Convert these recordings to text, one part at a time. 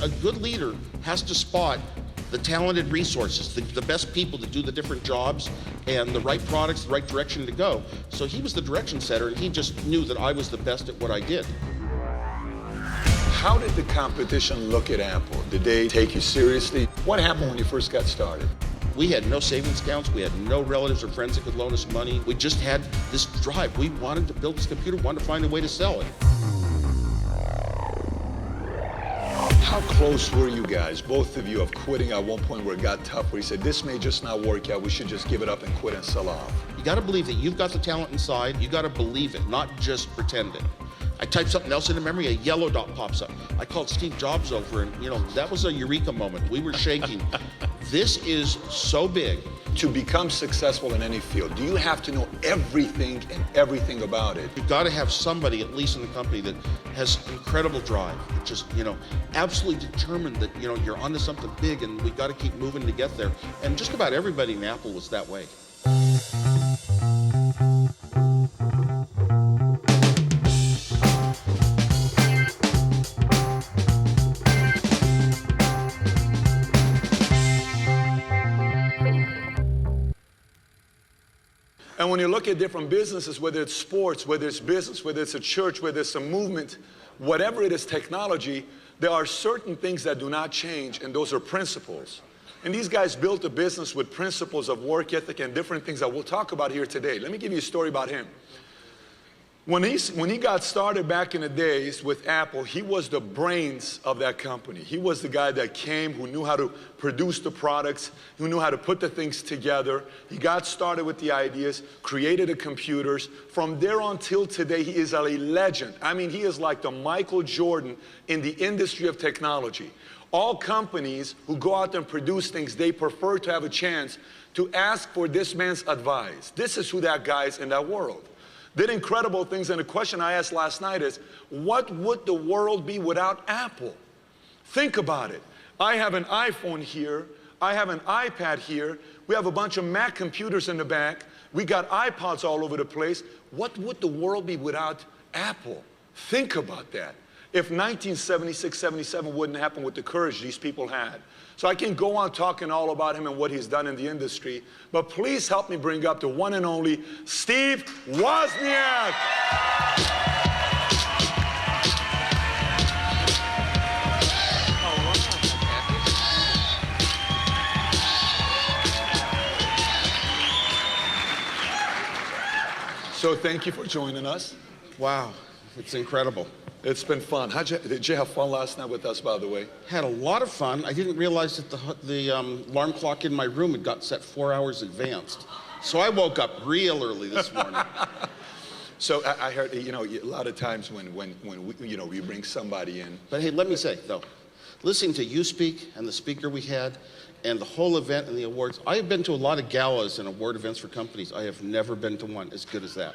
a good leader has to spot the talented resources, the best people to do the different jobs and the right products, the right direction to go. So he was the direction setter, and he just knew that I was the best at what I did. How did the competition look at Apple? Did they take you seriously? What happened when you first got started? We had no savings accounts. We had no relatives or friends that could loan us money. We just had this drive. We wanted to build this computer, wanted to find a way to sell it. How close were you guys, both of you, of quitting at one point where it got tough, where you said, this may just not work out, we should just give it up and quit and sell off? You gotta believe that you've got the talent inside. You gotta believe it, not just pretend it. I type something else into memory, a yellow dot pops up. I called Steve Jobs over, and that was a eureka moment. We were shaking. This is so big. To become successful in any field, do you have to know everything and everything about it? You've got to have somebody, at least in the company, that has incredible drive, that just, absolutely determined that, you're onto something big and we got to keep moving to get there. And just about everybody in Apple was that way. And when you look at different businesses, whether it's sports, whether it's business, whether it's a church, whether it's a movement, whatever it is, technology, there are certain things that do not change, and those are principles. And these guys built a business with principles of work ethic and different things that we'll talk about here today. Let me give you a story about him. When he got started back in the days with Apple, he was the brains of that company. He was the guy that came, who knew how to produce the products, who knew how to put the things together. He got started with the ideas, created the computers. From there on till today, he is a legend. I mean, he is like the Michael Jordan in the industry of technology. All companies who go out and produce things, they prefer to have a chance to ask for this man's advice. This is who that guy is in that world. Did incredible things, and the question I asked last night is, what would the world be without Apple? Think about it. I have an iPhone here, I have an iPad here, we have a bunch of Mac computers in the back, we got iPods all over the place. What would the world be without Apple? Think about that. If 1976, 77 wouldn't happen with the courage these people had. So I can go on talking all about him and what he's done in the industry, but please help me bring up the one and only Steve Wozniak. So thank you for joining us. Wow, it's incredible. It's been fun. Did you have fun last night with us, by the way? Had a lot of fun. I didn't realize that the alarm clock in my room had got set 4 hours advanced. So I woke up real early this morning. So I heard, a lot of times when we bring somebody in. But hey, let me say, though, listening to you speak and the speaker we had and the whole event and the awards, I have been to a lot of galas and award events for companies. I have never been to one as good as that.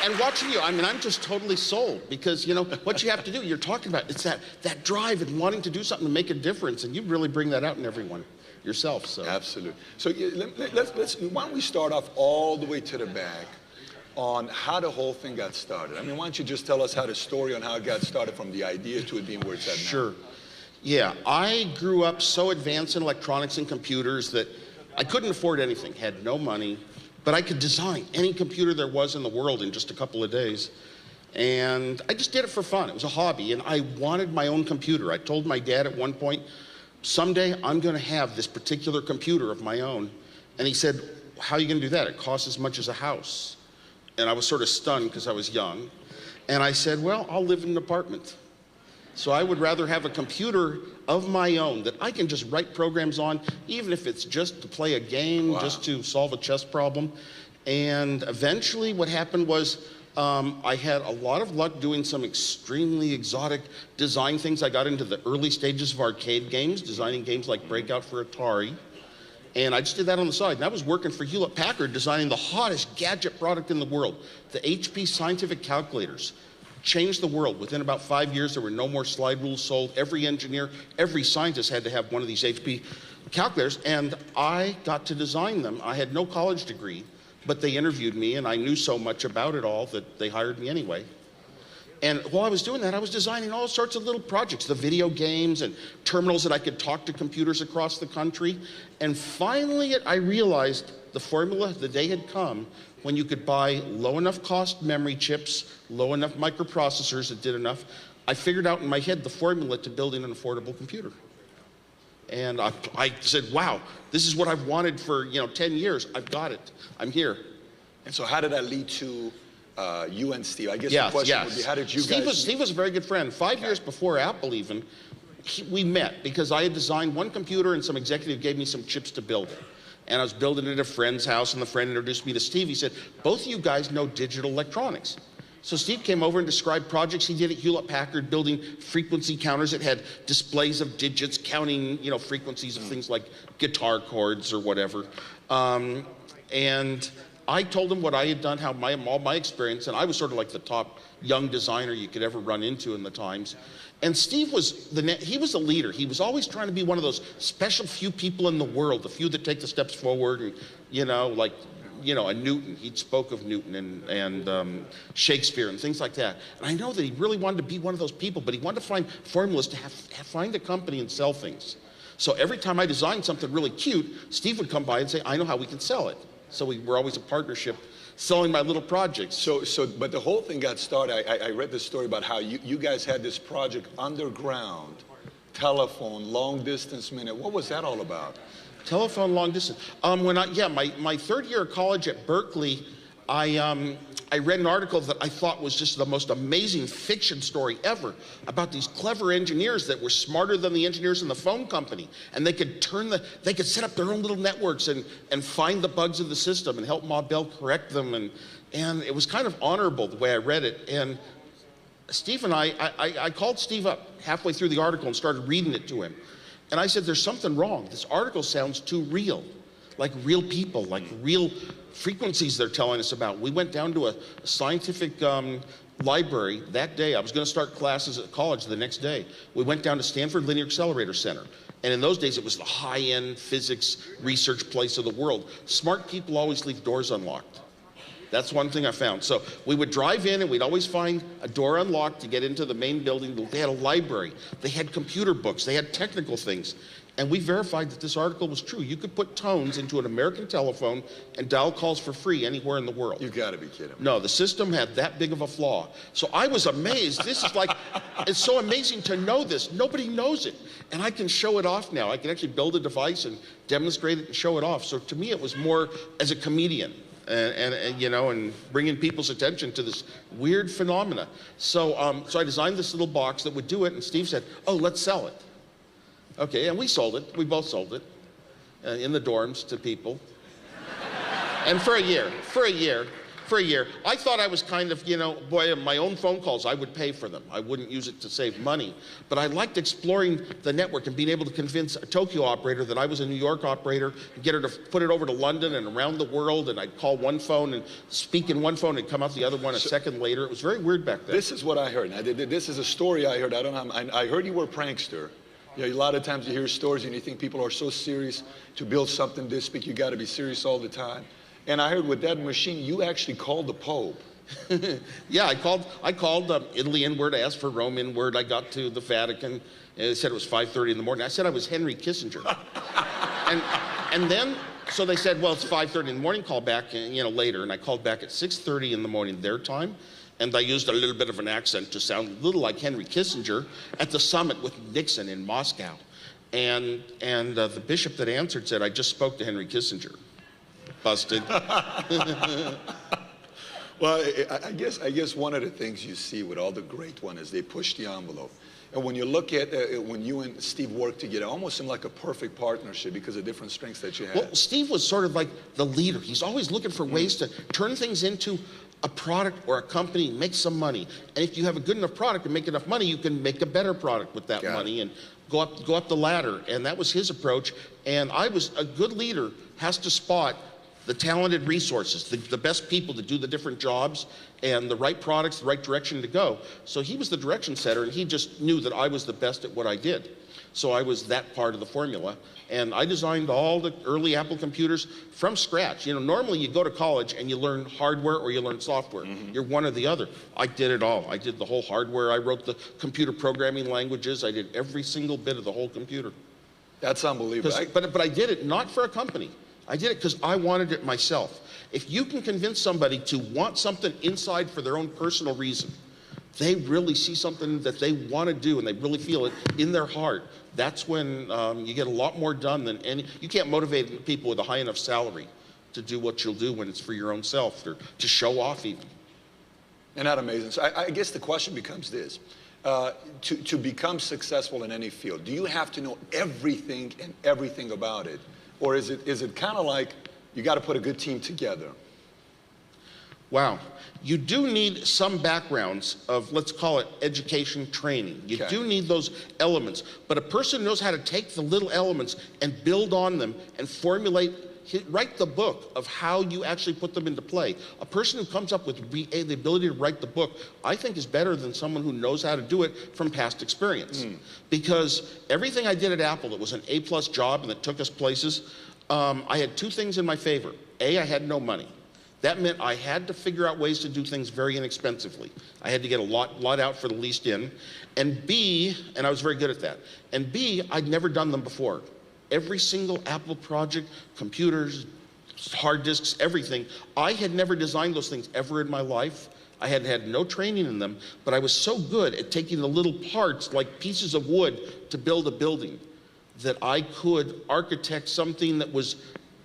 And watching you, I'm just totally sold, because, what you have to do, you're talking about, it's that drive and wanting to do something to make a difference, and you really bring that out in everyone yourself. So. Absolutely. So why don't we start off all the way to the back on how the whole thing got started? Why don't you just tell us how the story on how it got started from the idea to it being where it's at now? Sure. Yeah, I grew up so advanced in electronics and computers that I couldn't afford anything, had no money. But I could design any computer there was in the world in just a couple of days. And I just did it for fun. It was a hobby, and I wanted my own computer. I told my dad at one point, someday I'm gonna have this particular computer of my own. And he said, how are you gonna do that? It costs as much as a house. And I was sort of stunned because I was young. And I said, well, I'll live in an apartment. So I would rather have a computer of my own that I can just write programs on, even if it's just to play a game, just to solve a chess problem. And eventually what happened was I had a lot of luck doing some extremely exotic design things. I got into the early stages of arcade games, designing games like Breakout for Atari. And I just did that on the side. And I was working for Hewlett-Packard, designing the hottest gadget product in the world, the HP scientific calculators. Changed the world. Within about 5 years, there were no more slide rules sold. Every engineer, every scientist had to have one of these HP calculators, and I got to design them. I had no college degree, but they interviewed me, and I knew so much about it all that they hired me anyway. And while I was doing that, I was designing all sorts of little projects, the video games and terminals that I could talk to computers across the country. And finally, I realized the formula, the day had come when you could buy low enough cost memory chips, low enough microprocessors that did enough. I figured out in my head the formula to building an affordable computer. And I said, wow, this is what I've wanted for 10 years. I've got it. I'm here. And so how did that lead to you and Steve? I guess the question would be, how did you guys... Steve was a very good friend. 5 years before Apple even, we met because I had designed one computer and some executive gave me some chips to build it. And I was building it at a friend's house and the friend introduced me to Steve. He said, both of you guys know digital electronics. So Steve came over and described projects he did at Hewlett-Packard, building frequency counters that had displays of digits, counting frequencies of things like guitar chords or whatever. And I told him what I had done, all my experience, and I was sort of like the top young designer you could ever run into in the times. And Steve was he was a leader. He was always trying to be one of those special few people in the world, the few that take the steps forward, and a Newton. He spoke of Newton and Shakespeare and things like that. And I know that he really wanted to be one of those people, but he wanted to find formulas to find a company and sell things. So every time I designed something really cute, Steve would come by and say, I know how we can sell it. So we were always a partnership selling my little projects. But the whole thing got started. I read this story about how you guys had this project underground, telephone, long distance minute. What was that all about? Telephone long distance. My third year of college at Berkeley, I read an article that I thought was just the most amazing fiction story ever about these clever engineers that were smarter than the engineers in the phone company, and they could set up their own little networks and find the bugs of the system and help Ma Bell correct them, and it was kind of honorable the way I read it. And Steve and I called Steve up halfway through the article and started reading it to him. And I said, there's something wrong. This article sounds too real, like real people, like real frequencies they're telling us about. We went down to a scientific library that day. I was going to start classes at college the next day. We went down to Stanford Linear Accelerator Center. And in those days, it was the high-end physics research place of the world. Smart people always leave doors unlocked. That's one thing I found. So we would drive in and we'd always find a door unlocked to get into the main building. They had a library. They had computer books. They had technical things. And we verified that this article was true. You could put tones into an American telephone and dial calls for free anywhere in the world. You gotta be kidding me. No, the system had that big of a flaw. So I was amazed. This is like, it's so amazing to know this. Nobody knows it. And I can show it off now. I can actually build a device and demonstrate it and show it off. So to me, it was more as a comedian. And bringing people's attention to this weird phenomena. So I designed this little box that would do it, and Steve said, oh, let's sell it. Okay, and we sold it. We both sold it in the dorms to people. And for a year, I thought I was kind of, my own phone calls, I would pay for them. I wouldn't use it to save money. But I liked exploring the network and being able to convince a Tokyo operator that I was a New York operator, and get her to put it over to London and around the world, and I'd call one phone and speak in one phone and come out the other one a second later. It was very weird back then. This is what I heard. Now, this is a story I heard. I heard you were a prankster. A lot of times you hear stories and you think people are so serious to build something this big, you got to be serious all the time. And I heard with that machine, you actually called the Pope. Yeah, I called Italy inward, asked for Rome inward. I got to the Vatican, and they said it was 5:30 in the morning. I said I was Henry Kissinger. and then, so they said, well, it's 5:30 in the morning, call back later. And I called back at 6:30 in the morning their time. And I used a little bit of an accent to sound a little like Henry Kissinger at the summit with Nixon in Moscow. And the bishop that answered said, I just spoke to Henry Kissinger. Busted. Well, I guess one of the things you see with all the great ones is they push the envelope. And when you look at when you and Steve worked together, it almost seemed like a perfect partnership because of different strengths that you had. Well, Steve was sort of like the leader. He's always looking for ways to turn things into a product or a company, make some money. And if you have a good enough product and make enough money, you can make a better product with that money and go up the ladder. And that was his approach. And a good leader has to spot the talented resources, the best people to do the different jobs, and the right products, the right direction to go. So he was the direction setter, and he just knew that I was the best at what I did. So I was that part of the formula. And I designed all the early Apple computers from scratch. You know, normally you go to college and you learn hardware or you learn software. You're one or the other. I did it all. I did the whole hardware. I wrote the computer programming languages. I did every single bit of the whole computer. That's unbelievable. But I did it not for a company. I did it because I wanted it myself. If you can convince somebody to want something inside for their own personal reason, they really see something that they want to do and they really feel it in their heart, that's when you get a lot more done than any. You can't motivate people with a high enough salary to do what you'll do when it's for your own self or to show off even. Isn't that amazing? So I guess the question becomes this. To become successful in any field, do you have to know everything and everything about it? Or is it kind of like you got to put a good team together? Wow. You do need some backgrounds of, let's call it education training. You do need those elements. But a person knows how to take the little elements and build on them and formulate, write the book of how you actually put them into play. A person who comes up with the ability to write the book, I think is better than someone who knows how to do it from past experience. Because everything I did at Apple that was an A+ job and that took us places, I had two things in my favor. A, I had no money. That meant I had to figure out ways to do things very inexpensively. I had to get a lot out for the least in. And B, and I was very good at that. And B, I'd never done them before. Every single Apple project, computers, hard disks, everything, I had never designed those things ever in my life. I had had no training in them, but I was so good at taking the little parts, like pieces of wood, to build a building, that I could architect something that was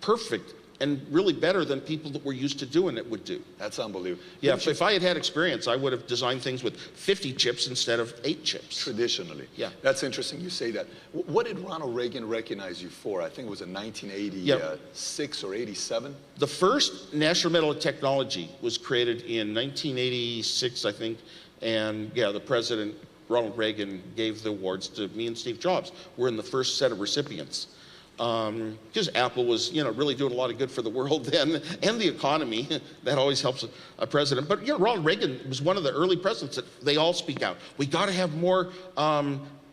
perfect and really better than people that were used to doing it would do. That's unbelievable. Yeah, if I had had experience, I would have designed things with 50 chips instead of 8 chips. Traditionally. Yeah. That's interesting you say that. What did Ronald Reagan recognize you for? I think it was in 1986 or 87? The first National Medal of Technology was created in 1986, I think, and yeah, the president, Ronald Reagan, gave the awards to me and Steve Jobs. We're in the first set of recipients. Because Apple was, really doing a lot of good for the world then, and the economy. That always helps a president. But Ronald Reagan was one of the early presidents that they all speak out. We got to have more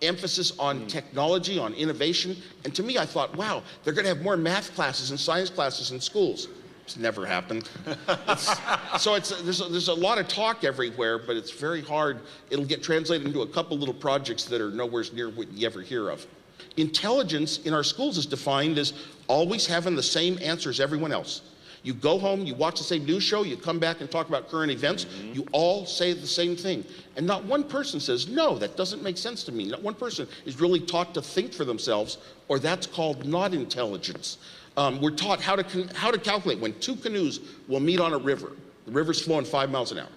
emphasis on technology, on innovation. And to me, I thought, wow, they're going to have more math classes and science classes in schools. It's never happened. There's a lot of talk everywhere, but it's very hard. It'll get translated into a couple little projects that are nowhere near what you ever hear of. Intelligence in our schools is defined as always having the same answer as everyone else. You go home, you watch the same news show, you come back and talk about current events, you all say the same thing. And not one person says, no, that doesn't make sense to me. Not one person is really taught to think for themselves, or that's called not intelligence. We're taught how to calculate when two canoes will meet on a river. The river's flowing 5 miles an hour.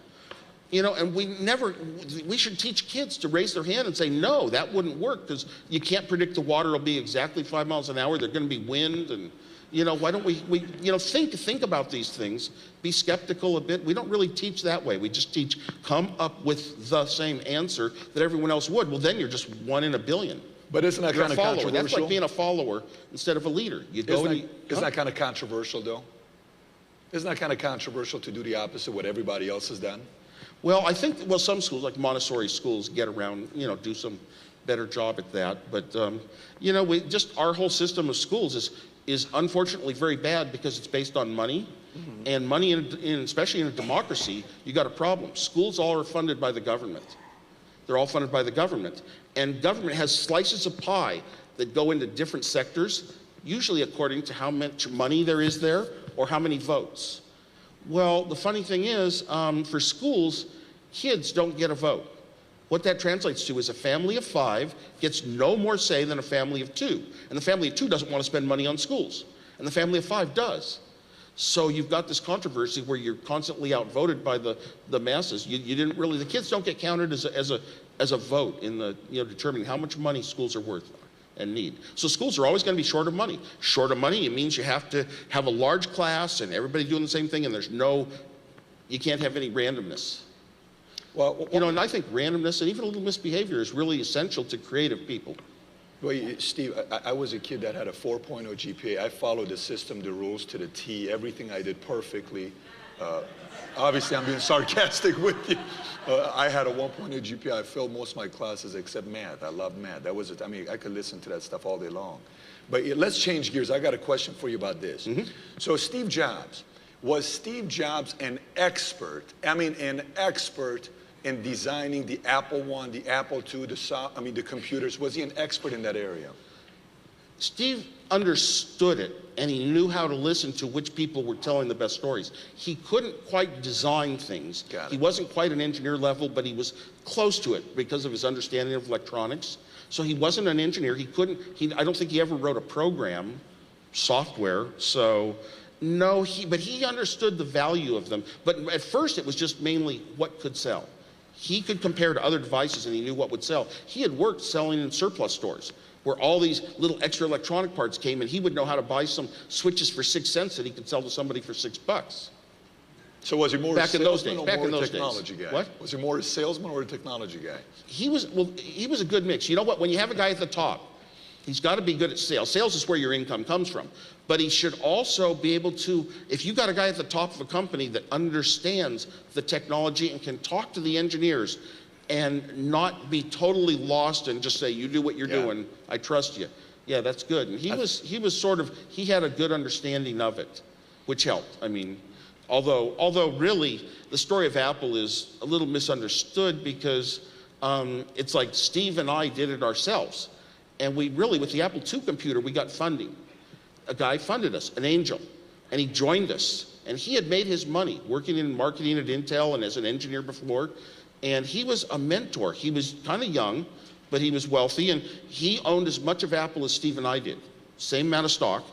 And we should teach kids to raise their hand and say, no, that wouldn't work, because you can't predict the water will be exactly 5 miles an hour. There's going to be wind, and, why don't we think about these things, be skeptical a bit. We don't really teach that way. We just teach, come up with the same answer that everyone else would. Well, then you're just one in a billion. But isn't that kind of controversial? That's like being a follower instead of a leader. Isn't that kind of controversial, though? Isn't that kind of controversial to do the opposite of what everybody else has done? Well, I think, some schools, like Montessori schools, get around, do some better job at that. But, our whole system of schools is unfortunately very bad because it's based on money. And money, especially in a democracy, you got a problem. Schools all are funded by the government. They're all funded by the government. And government has slices of pie that go into different sectors, usually according to how much money there is there or how many votes. Well, the funny thing is, for schools, kids don't get a vote. What that translates to is a family of 5 gets no more say than a family of 2. And the family of 2 doesn't want to spend money on schools. And the family of 5 does. So you've got this controversy where you're constantly outvoted by the masses. The kids don't get counted as a vote in the, determining how much money schools are worth and need. So schools are always going to be short of money. Short of money, it means you have to have a large class and everybody doing the same thing, and you can't have any randomness. Well, and I think randomness and even a little misbehavior is really essential to creative people. Well, Steve, I was a kid that had a 4.0 GPA. I followed the system, the rules to the T. Everything I did perfectly. Obviously, I'm being sarcastic with you. I had a 1.0 GPA. I failed most of my classes except math. I love math. That was it. I mean, I could listen to that stuff all day long. But let's change gears. I got a question for you about this. So Steve Jobs, was Steve Jobs an expert? I mean, an expert in designing the Apple I, the Apple II, the computers? Was he an expert in that area? Steve understood it, and he knew how to listen to which people were telling the best stories. He couldn't quite design things. He wasn't quite an engineer level, but he was close to it because of his understanding of electronics. So he wasn't an engineer. I don't think he ever wrote a program, software. So no, but he understood the value of them. But at first it was just mainly what could sell. He could compare to other devices and he knew what would sell. He had worked selling in surplus stores where all these little extra electronic parts came, and he would know how to buy some switches for 6 cents that he could sell to somebody for $6. So was he more a salesman or more a technology guy? What? Was he more a salesman or a technology guy? He was a good mix. You know what? When you have a guy at the top, he's got to be good at sales. Sales is where your income comes from. But he should also be able to, if you've got a guy at the top of a company that understands the technology and can talk to the engineers and not be totally lost and just say, you do what you're doing, I trust you. Yeah, that's good. And he had a good understanding of it, which helped. I mean, although really the story of Apple is a little misunderstood because it's like Steve and I did it ourselves. And we really, with the Apple II computer, we got funding. A guy funded us, an angel, and he joined us. And he had made his money working in marketing at Intel and as an engineer before. And he was a mentor. He was kind of young, but he was wealthy, and he owned as much of Apple as Steve and I did. Same amount of stock.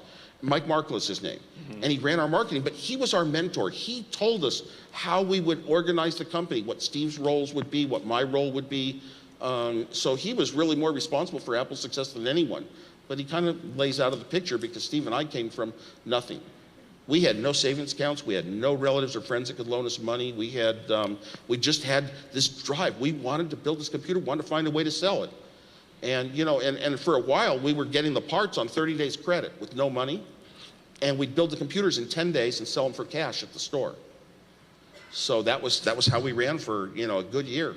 Mike Markle is his name. And he ran our marketing, but he was our mentor. He told us how we would organize the company, what Steve's roles would be, what my role would be. So he was really more responsible for Apple's success than anyone. But he kind of lays out of the picture because Steve and I came from nothing. We had no savings accounts. We had no relatives or friends that could loan us money. We just had this drive. We wanted to build this computer, wanted to find a way to sell it. And, and for a while, we were getting the parts on 30 days credit with no money. And we'd build the computers in 10 days and sell them for cash at the store. So that was how we ran for, a good year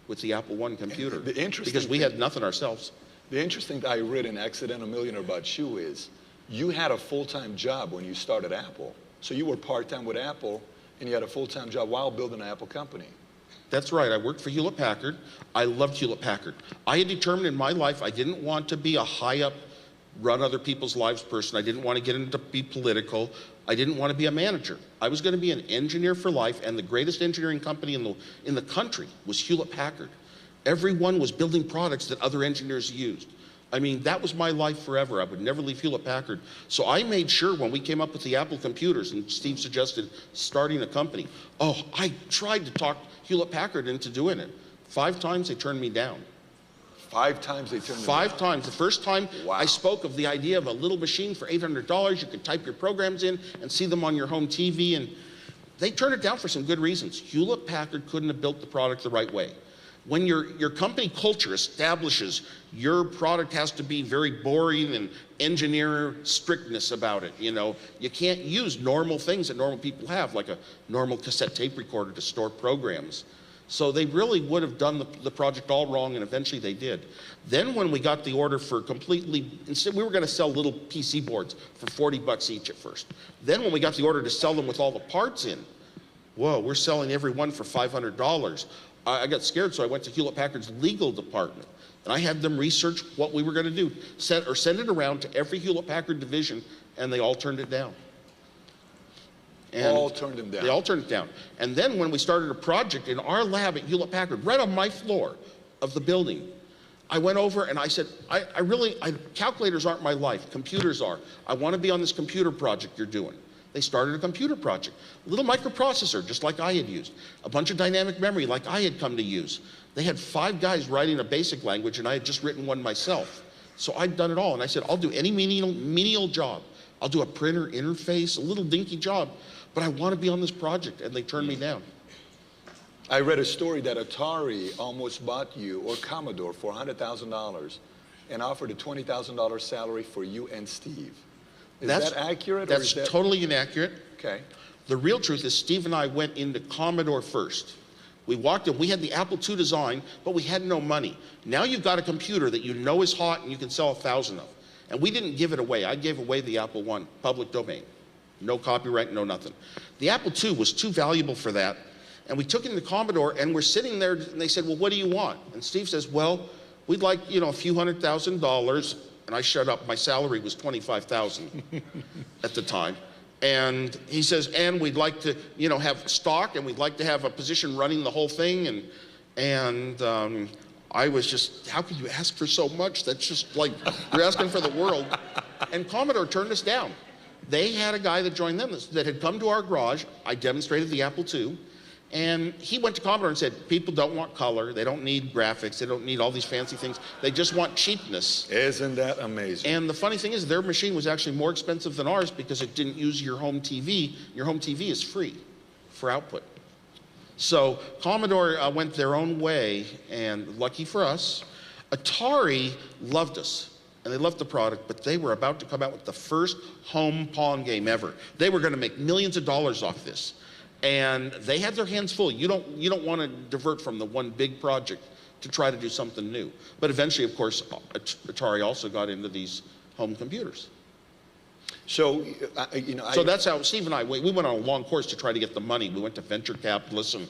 with the Apple I computer. Because we had nothing ourselves. The interesting thing I read in Accidental Millionaire about you is you had a full-time job when you started Apple. So you were part-time with Apple, and you had a full-time job while building an Apple company. That's right. I worked for Hewlett-Packard. I loved Hewlett-Packard. I had determined in my life I didn't want to be a high-up, run other people's lives person. I didn't want to get into be political. I didn't want to be a manager. I was going to be an engineer for life, and the greatest engineering company in the country was Hewlett-Packard. Everyone was building products that other engineers used. I mean, that was my life forever. I would never leave Hewlett-Packard. So I made sure when we came up with the Apple computers and Steve suggested starting a company, I tried to talk Hewlett-Packard into doing it. 5 times they turned me down. 5 times they turned me down? 5 times. The first time I spoke of the idea of a little machine for $800, you could type your programs in and see them on your home TV, and they turned it down for some good reasons. Hewlett-Packard couldn't have built the product the right way. When your company culture establishes your product has to be very boring and engineer strictness about it, you can't use normal things that normal people have, like a normal cassette tape recorder to store programs. So they really would have done the project all wrong, and eventually they did. Then when we got the order for instead we were going to sell little PC boards for $40 each at first. Then when we got the order to sell them with all the parts in, whoa, we're selling every one for $500. I got scared, so I went to Hewlett-Packard's legal department, and I had them research what we were going to do, send it around to every Hewlett-Packard division, and they all turned it down. All turned them down? They all turned it down. And then when we started a project in our lab at Hewlett-Packard, right on my floor of the building, I went over and I said, calculators aren't my life, computers are. I want to be on this computer project you're doing. They started a computer project, a little microprocessor, just like I had used, a bunch of dynamic memory like I had come to use. They had 5 guys writing a basic language, and I had just written one myself. So I'd done it all, and I said, I'll do any menial job. I'll do a printer interface, a little dinky job, but I want to be on this project, and they turned me down. I read a story that Atari almost bought you, or Commodore, for $100,000, and offered a $20,000 salary for you and Steve. Is that accurate? That's totally inaccurate. Okay. The real truth is Steve and I went into Commodore first. We walked in, we had the Apple II design, but we had no money. Now you've got a computer that you know is hot and you can sell 1,000 of. And we didn't give it away. I gave away the Apple I, public domain. No copyright, no nothing. The Apple II was too valuable for that. And we took it into Commodore and we're sitting there and they said, well, what do you want? And Steve says, well, we'd like, a few $100,000. And I shut up. My salary was $25,000 at the time. And he says, and we'd like to, have stock, and we'd like to have a position running the whole thing. And I was just, how could you ask for so much? That's just like, you're asking for the world. And Commodore turned us down. They had a guy that joined them that had come to our garage. I demonstrated the Apple II. And he went to Commodore and said, people don't want color, they don't need graphics, they don't need all these fancy things, they just want cheapness. Isn't that amazing? And the funny thing is, their machine was actually more expensive than ours because it didn't use your home TV. Your home TV is free for output. So Commodore went their own way, and lucky for us, Atari loved us. And they loved the product, but they were about to come out with the first home Pong game ever. They were going to make millions of dollars off this. And they had their hands full. You don't want to divert from the one big project to try to do something new. But eventually, of course, Atari also got into these home computers. So, So that's how Steve and I, we went on a long course to try to get the money. We went to venture capitalists, and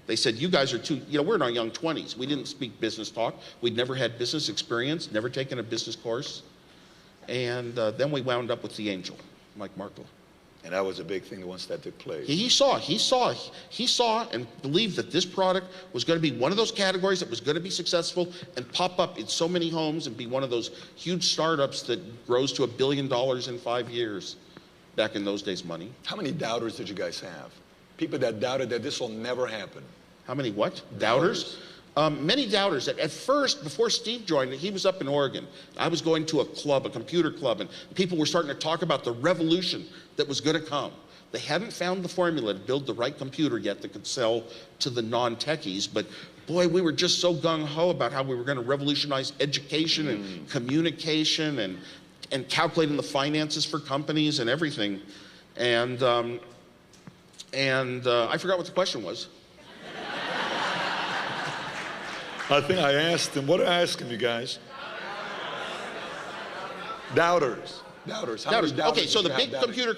they said, you guys are too, we're in our young 20s. We didn't speak business talk. We'd never had business experience, never taken a business course. And then we wound up with the angel, Mike Markle. And that was a big thing once that took place. He saw and believed that this product was going to be one of those categories that was going to be successful and pop up in so many homes and be one of those huge startups that grows to $1 billion in 5 years. Back in those days, money. How many doubters did you guys have? People that doubted that this will never happen. How many what? Doubters? Many doubters. At first, before Steve joined, he was up in Oregon. I was going to a club, a computer club, and people were starting to talk about the revolution that was going to come. They hadn't found the formula to build the right computer yet that could sell to the non-techies, but boy, we were just so gung-ho about how we were going to revolutionize education and communication and calculating the finances for companies and everything. And I forgot what the question was. I think I asked him, what did I ask him, you guys? Doubters. Doubters. How many doubters Okay, so the big doubters? computer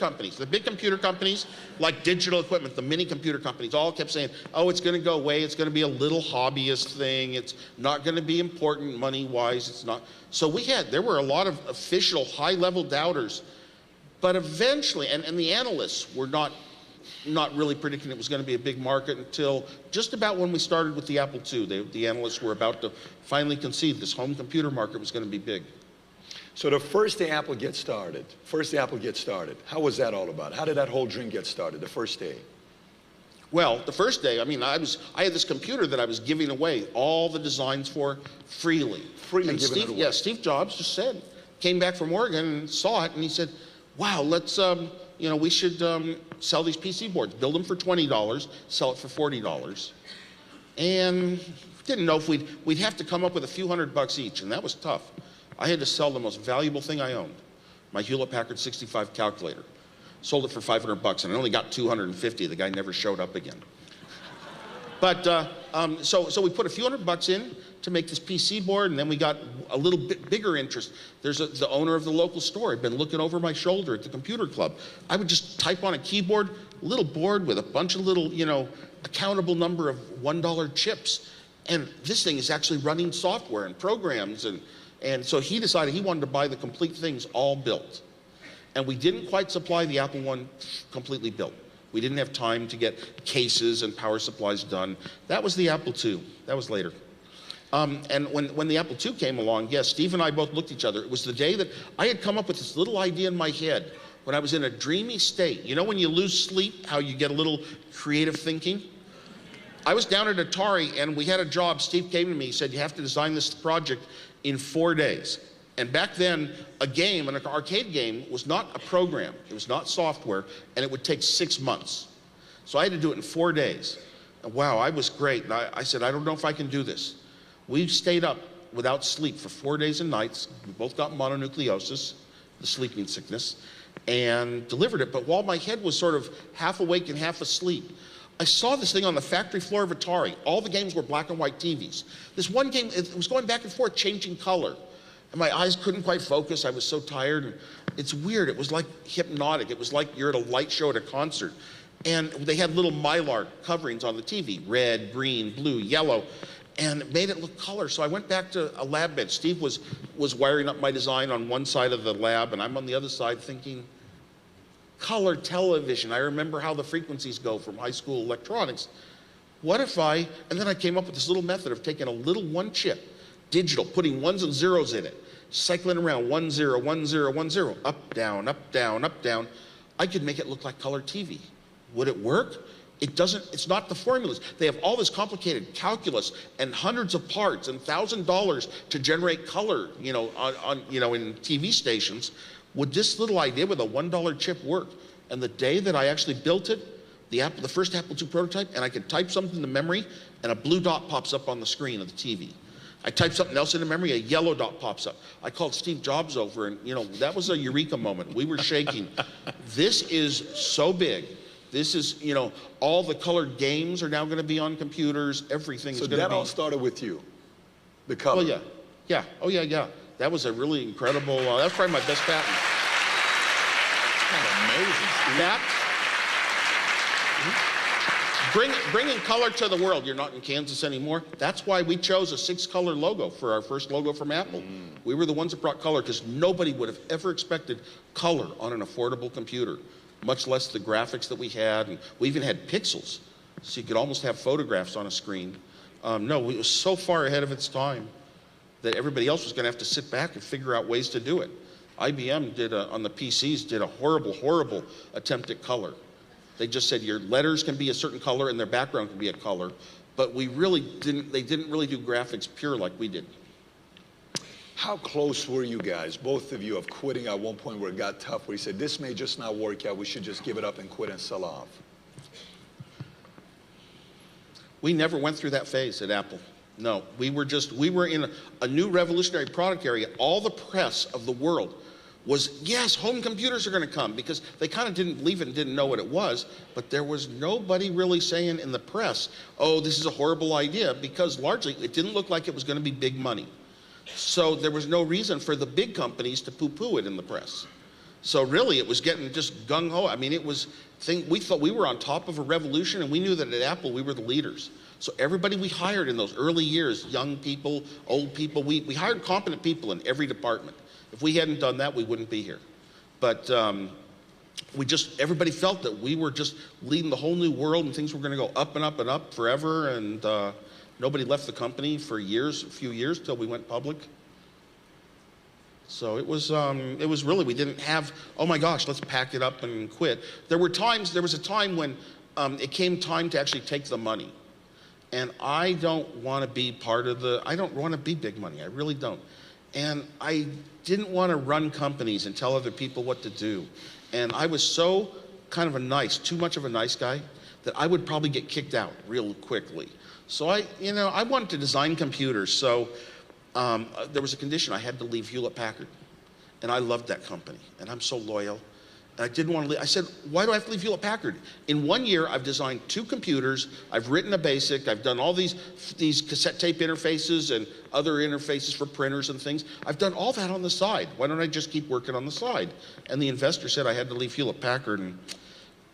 companies, like digital equipment, the mini computer companies, all kept saying, oh, it's going to go away. It's going to be a little hobbyist thing. It's not going to be important money-wise. It's not. So there were a lot of official high-level doubters. But eventually, and the analysts were not really predicting it was going to be a big market until just about when we started with the Apple II. The analysts were about to finally concede this home computer market was going to be big. So the first day Apple gets started, how was that all about? How did that whole dream get started, the first day? Well, the first day, I had this computer that I was giving away all the designs for freely. Freely giving it away. Yeah, Steve Jobs just came back from Oregon and saw it, and he said, wow, let's, we should sell these PC boards, build them for $20, sell it for $40. And didn't know if we'd have to come up with a few $100 each, and that was tough. I had to sell the most valuable thing I owned, my Hewlett-Packard 65 calculator. Sold it for $500, and I only got $250. The guy never showed up again. But so we put a few $100 in to make this PC board, and then we got a little bit bigger interest. There's the owner of the local store had been looking over my shoulder at the computer club. I would just type on a keyboard, a little board with a bunch of little, a countable number of $1 chips. And this thing is actually running software and programs. And so he decided he wanted to buy the complete things all built. And we didn't quite supply the Apple I completely built. We didn't have time to get cases and power supplies done. That was the Apple II. That was later. And when the Apple II came along, yes, Steve and I both looked at each other. It was the day that I had come up with this little idea in my head when I was in a dreamy state. You know when you lose sleep, how you get a little creative thinking? I was down at Atari, and we had a job. Steve came to me, he said, you have to design this project in 4 days. And back then, an arcade game, was not a program. It was not software, and it would take 6 months. So I had to do it in 4 days. And wow, I was great. And I said, I don't know if I can do this. We stayed up without sleep for 4 days and nights. We both got mononucleosis, the sleeping sickness, and delivered it. But while my head was sort of half awake and half asleep, I saw this thing on the factory floor of Atari. All the games were black and white TVs. This one game, it was going back and forth, changing color. And my eyes couldn't quite focus. I was so tired. And it's weird. It was like hypnotic. It was like you're at a light show at a concert. And they had little mylar coverings on the TV, red, green, blue, yellow, and it made it look color. So I went back to a lab bench. Steve was wiring up my design on one side of the lab, and I'm on the other side thinking, color television. I remember how the frequencies go from high school electronics. What if and then I came up with this little method of taking a little one chip, digital, putting ones and zeros in it, cycling around 1 0, 1 0, 1 0, up, down, up, down, up, down. I could make it look like color TV. Would it work? It doesn't, it's not the formulas. They have all this complicated calculus and hundreds of parts and $1,000 to generate color, in TV stations. Would this little idea with a $1 chip work? And the day that I actually built it, the first Apple II prototype, and I could type something into memory, and a blue dot pops up on the screen of the TV. I type something else into memory, a yellow dot pops up. I called Steve Jobs over, and that was a eureka moment. We were shaking. This is so big. This is, all the colored games are now going to be on computers. Everything is going to be. So that all started with you, the color. Oh yeah. Oh yeah. That was a really incredible. That's probably my best patent. Kind of amazing, Steve. That. Bringing color to the world. You're not in Kansas anymore. That's why we chose a 6-color logo for our first logo from Apple. We were the ones that brought color because nobody would have ever expected color on an affordable computer, much less the graphics that we had. And we even had pixels, so you could almost have photographs on a screen. No, it was so far ahead of its time that everybody else was going to have to sit back and figure out ways to do it. IBM on the PCs did a horrible, horrible attempt at color. They just said your letters can be a certain color and their background can be a color, but they didn't really do graphics pure like we did. How close were you guys, both of you, of quitting at one point where it got tough, where you said, this may just not work out, we should just give it up and quit and sell off? We never went through that phase at Apple. No, we were in a new revolutionary product area. All the press of the world was, yes, home computers are going to come, because they kind of didn't believe it and didn't know what it was, but there was nobody really saying in the press, oh, this is a horrible idea, because largely it didn't look like it was going to be big money. So there was no reason for the big companies to poo-poo it in the press. So really it was getting just gung-ho. I mean, we thought we were on top of a revolution, and we knew that at Apple we were the leaders. So everybody we hired in those early years, young people, old people, we hired competent people in every department. If we hadn't done that, we wouldn't be here. But everybody felt that we were just leading the whole new world, and things were going to go up and up and up forever, and nobody left the company for a few years till we went public. So it was really, we didn't have, oh my gosh, let's pack it up and quit. There was a time when it came time to actually take the money. And I don't want to be I don't want to be big money, I really don't. And I didn't want to run companies and tell other people what to do. And I was so kind of too much of a nice guy, that I would probably get kicked out real quickly. So I wanted to design computers. So there was a condition, I had to leave Hewlett-Packard. And I loved that company, and I'm so loyal. And I didn't want to leave. I said, why do I have to leave Hewlett-Packard? In 1 year, I've designed 2 computers, I've written a BASIC, I've done all these cassette tape interfaces and other interfaces for printers and things. I've done all that on the side. Why don't I just keep working on the side? And the investor said I had to leave Hewlett-Packard. And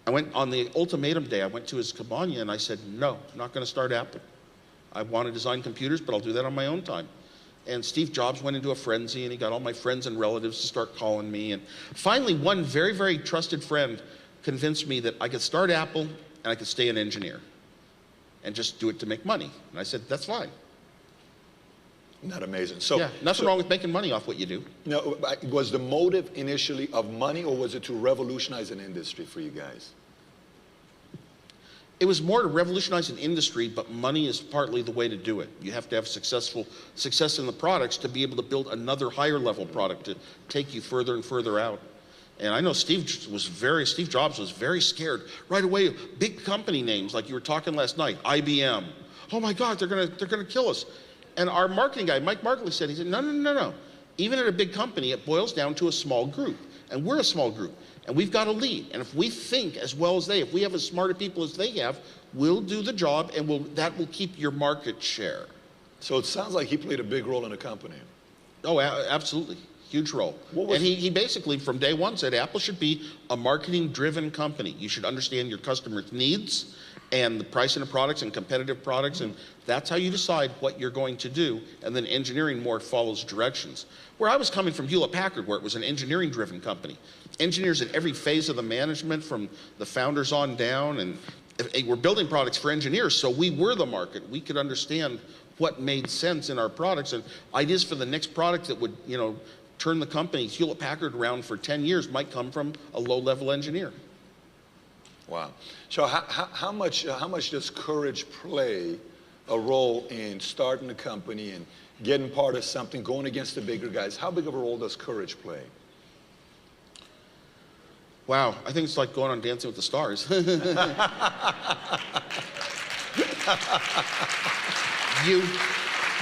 I went on the ultimatum day, I went to his cabana and I said, no, I'm not going to start Apple. I want to design computers, but I'll do that on my own time. And Steve Jobs went into a frenzy, and he got all my friends and relatives to start calling me. And finally, one very, very trusted friend convinced me that I could start Apple and I could stay an engineer and just do it to make money. And I said, that's fine. Isn't that amazing? So, yeah, nothing wrong with making money off what you do. No, was the motive initially of money, or was it to revolutionize an industry for you guys? It was more to revolutionize an industry, but money is partly the way to do it. You have to have success in the products to be able to build another higher level product to take you further and further out. And I know Steve Jobs was very scared right away. Big company names, like you were talking last night, IBM. Oh my God, they're gonna kill us. And our marketing guy, Mike Markley, said, he said, no, no, no, no. Even at a big company, it boils down to a small group. And we're a small group. And we've got to lead. And if we think as well as they, if we have as smart a people as they have, we'll do the job, and that will keep your market share. So it sounds like he played a big role in the company. Oh, absolutely. Huge role. And he basically, from day one, said Apple should be a marketing-driven company. You should understand your customers' needs and the pricing of products and competitive products, and that's how you decide what you're going to do, and then engineering more follows directions. Where I was coming from Hewlett-Packard, where it was an engineering-driven company. Engineers at every phase of the management, from the founders on down, and we're building products for engineers, so we were the market. We could understand what made sense in our products, and ideas for the next product that would, turn the company, Hewlett-Packard, around for 10 years might come from a low-level engineer. Wow. So how much does courage play a role in starting a company and getting part of something, going against the bigger guys? How big of a role does courage play? Wow, I think it's like going on Dancing with the Stars.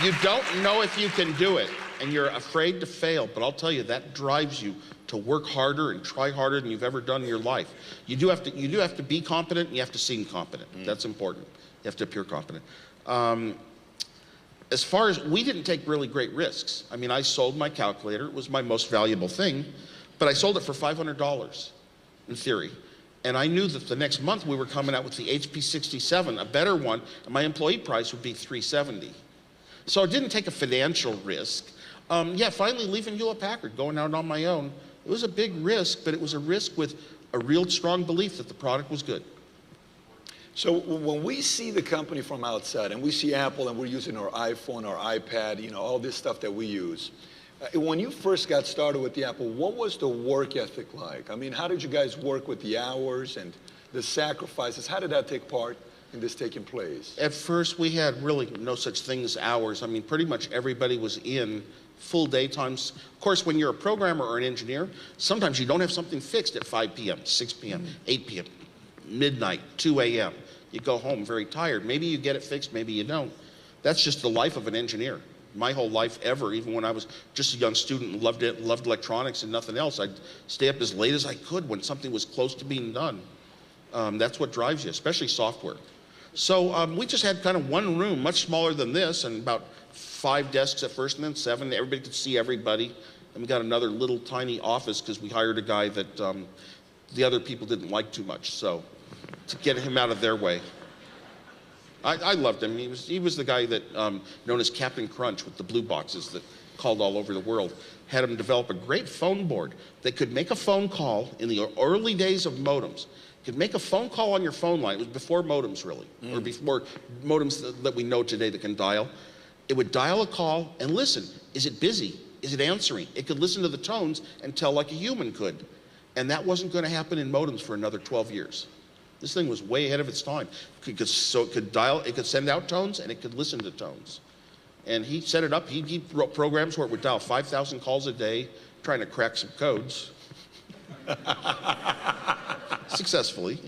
You don't know if you can do it, and you're afraid to fail, but I'll tell you, that drives you to work harder and try harder than you've ever done in your life. You do have to be competent, and you have to seem competent. That's important. You have to appear competent. As far as, we didn't take really great risks. I mean, I sold my calculator. It was my most valuable thing, but I sold it for $500 in theory. And I knew that the next month we were coming out with the HP 67, a better one, and my employee price would be $370. So I didn't take a financial risk. Finally leaving Hewlett-Packard, going out on my own, it was a big risk, but it was a risk with a real strong belief that the product was good. So when we see the company from outside, and we see Apple, and we're using our iPhone, our iPad, all this stuff that we use, when you first got started with the Apple, what was the work ethic like? I mean, how did you guys work with the hours and the sacrifices? How did that take part in this taking place? At first, we had really no such thing as hours. I mean, pretty much everybody was in full daytimes. Of course, when you're a programmer or an engineer, sometimes you don't have something fixed at 5 p.m., 6 p.m., 8 p.m., midnight, 2 a.m. You go home very tired. Maybe you get it fixed, maybe you don't. That's just the life of an engineer. My whole life ever, even when I was just a young student and loved electronics and nothing else, I'd stay up as late as I could when something was close to being done. That's what drives you, especially software. So we just had kind of one room, much smaller than this, and about 5 desks at first, and then 7. Everybody could see everybody. And we got another little tiny office because we hired a guy that the other people didn't like too much, so to get him out of their way. I loved him. He was the guy that, known as Captain Crunch with the blue boxes that called all over the world, had him develop a great phone board that could make a phone call in the early days of modems. Could make a phone call on your phone line. It was before modems, really, or before modems that we know today that can dial. It would dial a call and listen. Is it busy? Is it answering? It could listen to the tones and tell like a human could. And that wasn't going to happen in modems for another 12 years. This thing was way ahead of its time. So it could dial, it could send out tones, and it could listen to tones. And he set it up. He wrote programs where it would dial 5,000 calls a day, trying to crack some codes. Successfully.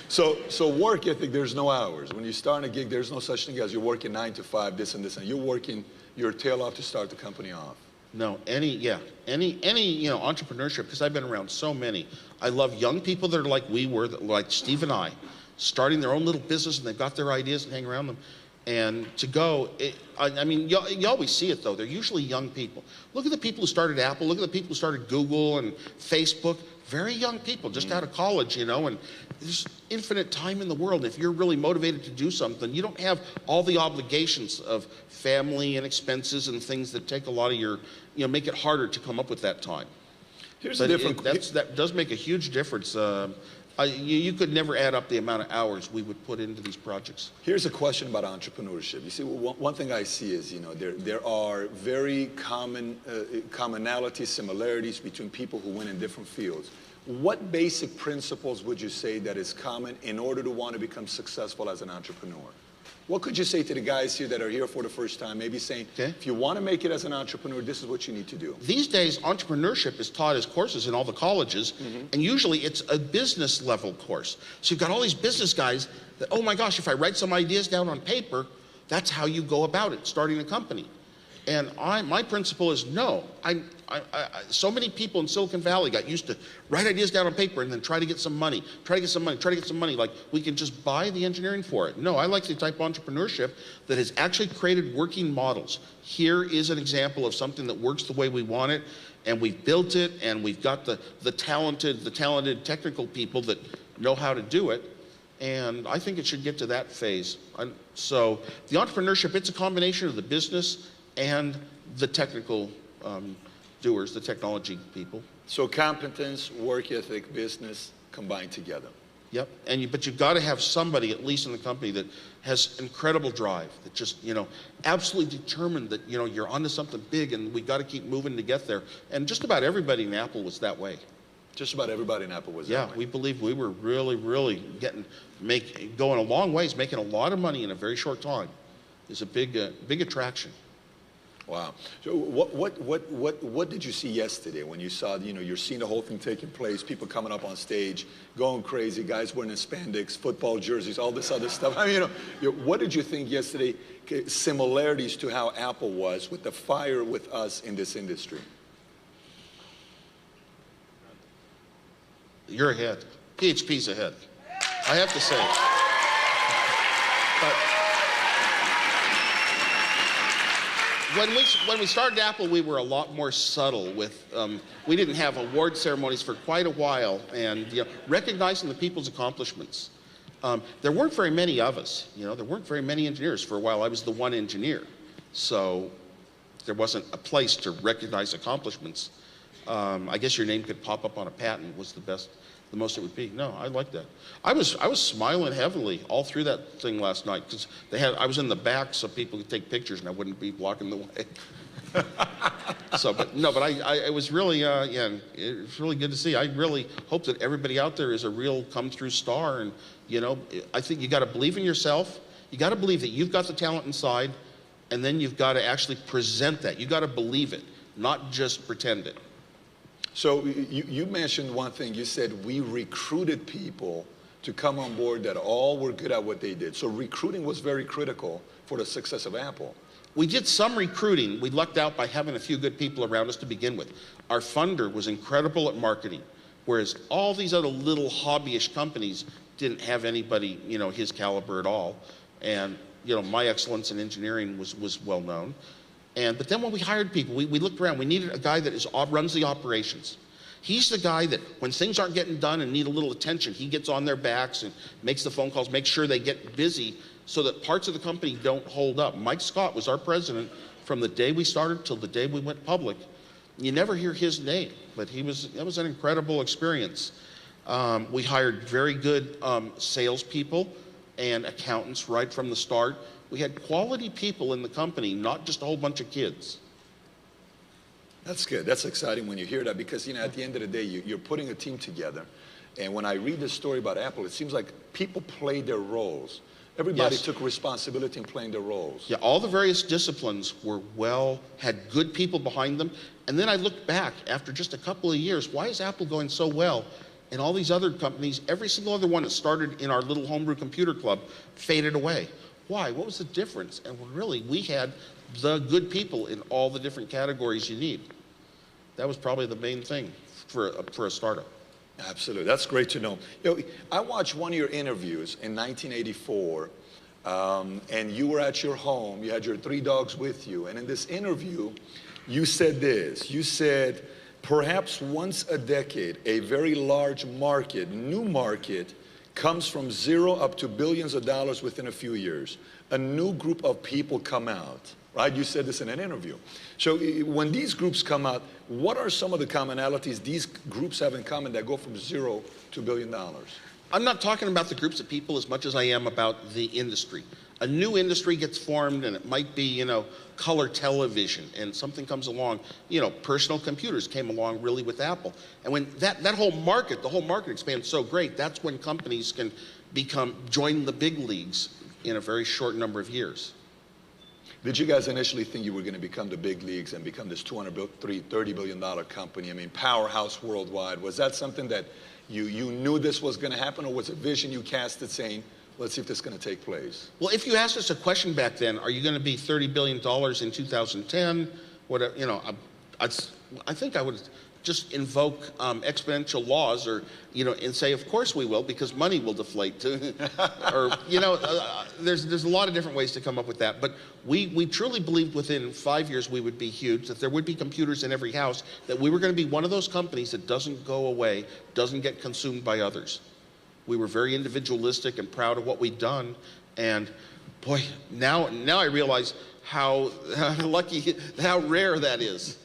So work ethic, there's no hours. When you start a gig, there's no such thing as you're working 9 to 5, this and this, and you're working your tail off to start the company off. No, any entrepreneurship, because I've been around so many. I love young people that are like we were, like Steve and I, starting their own little business, and they've got their ideas and hang around them. And to go, you always see it though, they're usually young people. Look at the people who started Apple, look at the people who started Google and Facebook, very young people, just out of college, and there's infinite time in the world. If you're really motivated to do something, you don't have all the obligations of family and expenses and things that take a lot of your, make it harder to come up with that time. Here's a different... That does make a huge difference. You could never add up the amount of hours we would put into these projects. Here's a question about entrepreneurship. You see, one thing I see is, there are very commonalities, similarities between people who win in different fields. What basic principles would you say that is common in order to want to become successful as an entrepreneur? What could you say to the guys here that are here for the first time, maybe saying, if you want to make it as an entrepreneur, this is what you need to do? These days, entrepreneurship is taught as courses in all the colleges, and usually it's a business level course. So you've got all these business guys that, oh my gosh, if I write some ideas down on paper, That's how you go about it, starting a company. And my principle is no. So many people in Silicon Valley got used to write ideas down on paper and then try to get some money, like we can just buy the engineering for it. No, I like the type of entrepreneurship that has actually created working models. Here is an example of something that works the way we want it, and we've built it, and we've got the talented technical people that know how to do it. And I think it should get to that phase. So the entrepreneurship, it's a combination of the business and the technical doers, the technology people. So competence, work ethic, business combined together. Yep, but you've got to have somebody, at least in the company, that has incredible drive, that just, absolutely determined that, you're onto something big and we got to keep moving to get there. And just about everybody in Apple was that way. Just about everybody in Apple was that way. Yeah, we believe we were really going a long ways, making a lot of money in a very short time. Is a big attraction. Wow. So what did you see yesterday when you saw, you're seeing the whole thing taking place, people coming up on stage, going crazy, guys wearing spandex, football jerseys, all this other stuff. I mean, what did you think yesterday, similarities to how Apple was with the fire with us in this industry? You're ahead. PHP's ahead. I have to say. When we started Apple, we were a lot more subtle with, we didn't have award ceremonies for quite a while, and recognizing the people's accomplishments. There weren't very many of us, there weren't very many engineers. For a while, I was the one engineer. So there wasn't a place to recognize accomplishments. I guess your name could pop up on a patent was the most it would be. No, I like that. I was smiling heavily all through that thing last night because I was in the back so people could take pictures and I wouldn't be blocking the way. It was really, it was really good to see. I really hope that everybody out there is a real come-through star, and I think you got to believe in yourself. You got to believe that you've got the talent inside, and then you've got to actually present that. You got to believe it, not just pretend it. So you mentioned one thing. You said we recruited people to come on board that all were good at what they did. So recruiting was very critical for the success of Apple. We did some recruiting. We lucked out by having a few good people around us to begin with. Our funder was incredible at marketing, whereas all these other little hobbyish companies didn't have anybody, his caliber at all. And, my excellence in engineering was well known. But then when we hired people, we looked around. We needed a guy that runs the operations. He's the guy that when things aren't getting done and need a little attention, he gets on their backs and makes the phone calls, makes sure they get busy so that parts of the company don't hold up. Mike Scott was our president from the day we started till the day we went public. You never hear his name, but that was an incredible experience. We hired very good salespeople and accountants right from the start. We had quality people in the company, not just a whole bunch of kids. That's good. That's exciting when you hear that because, at the end of the day, you're putting a team together. And when I read this story about Apple, it seems like people played their roles. Everybody took responsibility in playing their roles. Yeah, all the various disciplines had good people behind them. And then I looked back after just a couple of years, why is Apple going so well? And all these other companies, every single other one that started in our little homebrew computer club faded away. Why? What was the difference? And really, we had the good people in all the different categories you need. That was probably the main thing for a startup. Absolutely. That's great to know. I watched one of your interviews in 1984, and you were at your home. You had your 3 dogs with you. And in this interview, you said this. You said, perhaps once a decade, a very large market, new market, comes from zero up to billions of dollars within a few years. A new group of people come out, right? You said this in an interview. So when these groups come out, what are some of the commonalities these groups have in common that go from zero to $1 billion? I'm not talking about the groups of people as much as I am about the industry. A new industry gets formed, and it might be, color television, and something comes along. Personal computers came along really with Apple. And when that whole market, the whole market expands so great, that's when companies can join the big leagues in a very short number of years. Did you guys initially think you were going to become the big leagues and become this $30 billion company? I mean, powerhouse worldwide. Was that something that you knew this was going to happen, or was it a vision you casted saying, Let's see if this is going to take place. Well, if you asked us a question back then, are you going to be $30 billion in 2010? Whatever, you know, I think I would just invoke exponential laws, or, you know, and say, of course we will, because money will deflate too. Or, you know, there's a lot of different ways to come up with that. But we truly believed within 5 years we would be huge, that there would be computers in every house, that we were going to be one of those companies that doesn't go away, doesn't get consumed by others. We were very individualistic and proud of what we'd done. And boy, now I realize how lucky, how rare that is.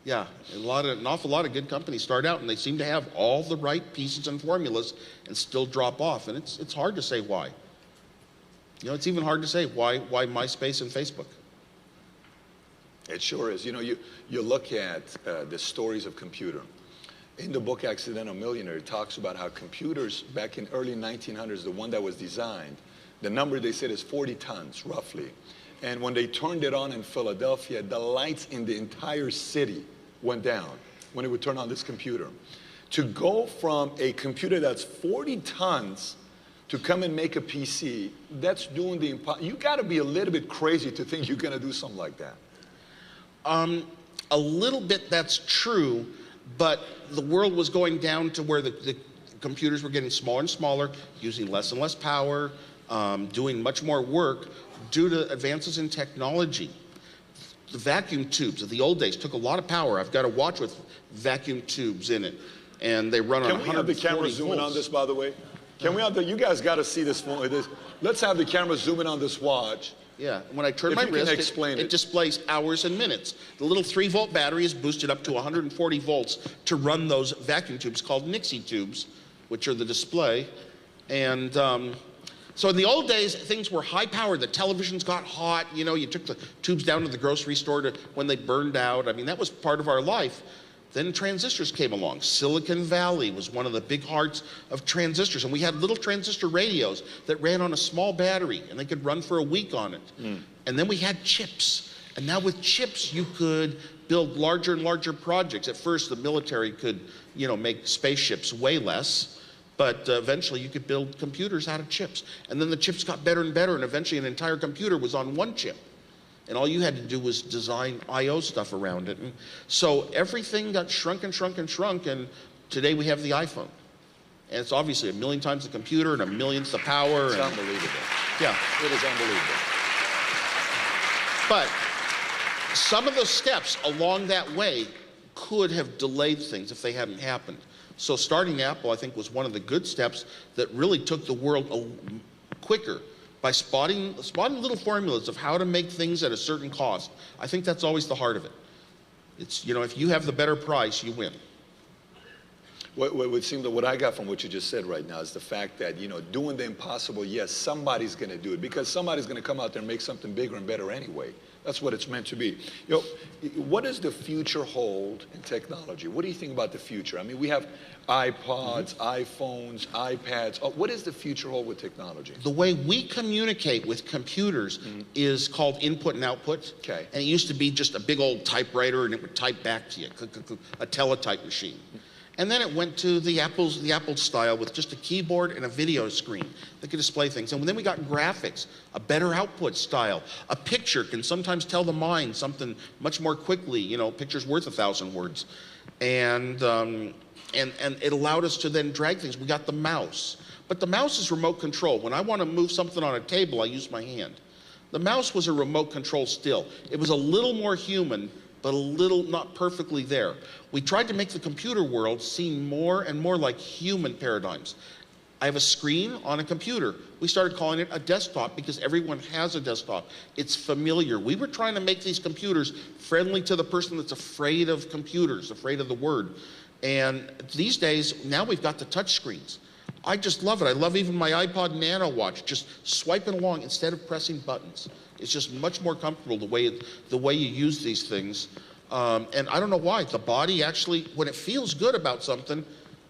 Yeah, an awful lot of good companies start out and they seem to have all the right pieces and formulas and still drop off. And it's hard to say why. You know, it's even hard to say why MySpace and Facebook. It sure is. You know, you look at the stories of computer. In the book Accidental Millionaire, it talks about how computers back in early 1900s, the one that was designed, the number they said is 40 tons, roughly. And when they turned it on in Philadelphia, the lights in the entire city went down when it would turn on this computer. To go from a computer that's 40 tons to come and make a PC, that's doing the impossible. You got to be a little bit crazy to think you're going to do something like that. A little bit, that's true, but the world was going down to where the computers were getting smaller and smaller, using less and less power, doing much more work due to advances in technology. The vacuum tubes of the old days took a lot of power. I've got a watch with vacuum tubes in it, and they run on 140 volts. Can we have the camera zoom in on this, by the way? Can we have you guys got to see this phone. Let's have the camera zoom in on this watch. Yeah, when I turn my wrist, it displays hours and minutes. The little 3-volt battery is boosted up to 140 volts to run those vacuum tubes called Nixie tubes, which are the display. And so in the old days, things were high powered. The televisions got hot. You know, you took the tubes down to the grocery store when they burned out. I mean, that was part of our life. Then transistors came along. Silicon Valley was one of the big hearts of transistors. And we had little transistor radios that ran on a small battery, and they could run for a week on it. And then we had chips. And now with chips, you could build larger and larger projects. At first, the military could, you know, make spaceships way less. But eventually, you could build computers out of chips. And then the chips got better and better, and eventually an entire computer was on one chip. And all you had to do was design I/O stuff around it. And so everything got shrunk and shrunk and shrunk, and today we have the iPhone. And it's obviously 1,000,000 times the computer and 1,000,000th the power. It's unbelievable. Yeah. It is unbelievable. But some of those steps along that way could have delayed things if they hadn't happened. So starting Apple, I think, was one of the good steps that really took the world quicker. By spotting little formulas of how to make things at a certain cost. I think that's always the heart of it. It's, you know, if you have the better price, you win. What I got from what you just said right now is the fact that, you know, doing the impossible, yes, somebody's going to do it, because somebody's going to come out there and make something bigger and better anyway. That's what it's meant to be. You know, what does the future hold in technology? What do you think about the future? I mean, we have iPods, iPhones, iPads. What does the future hold with technology? The way we communicate with computers is called input and output. Okay. And it used to be just a big old typewriter, and it would type back to you, a teletype machine. And then it went to the Apple style with just a keyboard and a video screen that could display things. And then we got graphics, a better output style. A picture can sometimes tell the mind something much more quickly. You know, a picture's worth 1,000 words. And it allowed us to then drag things. We got the mouse. But the mouse is remote control. When I want to move something on a table, I use my hand. The mouse was a remote control still. It was a little more human, but a little not perfectly there. We tried to make the computer world seem more and more like human paradigms. I have a screen on a computer. We started calling it a desktop because everyone has a desktop. It's familiar. We were trying to make these computers friendly to the person that's afraid of computers, afraid of the word. And these days, now we've got the touch screens. I just love it. I love even my iPod Nano watch, just swiping along instead of pressing buttons. It's just much more comfortable the way you use these things. And I don't know why. The body actually, when it feels good about something,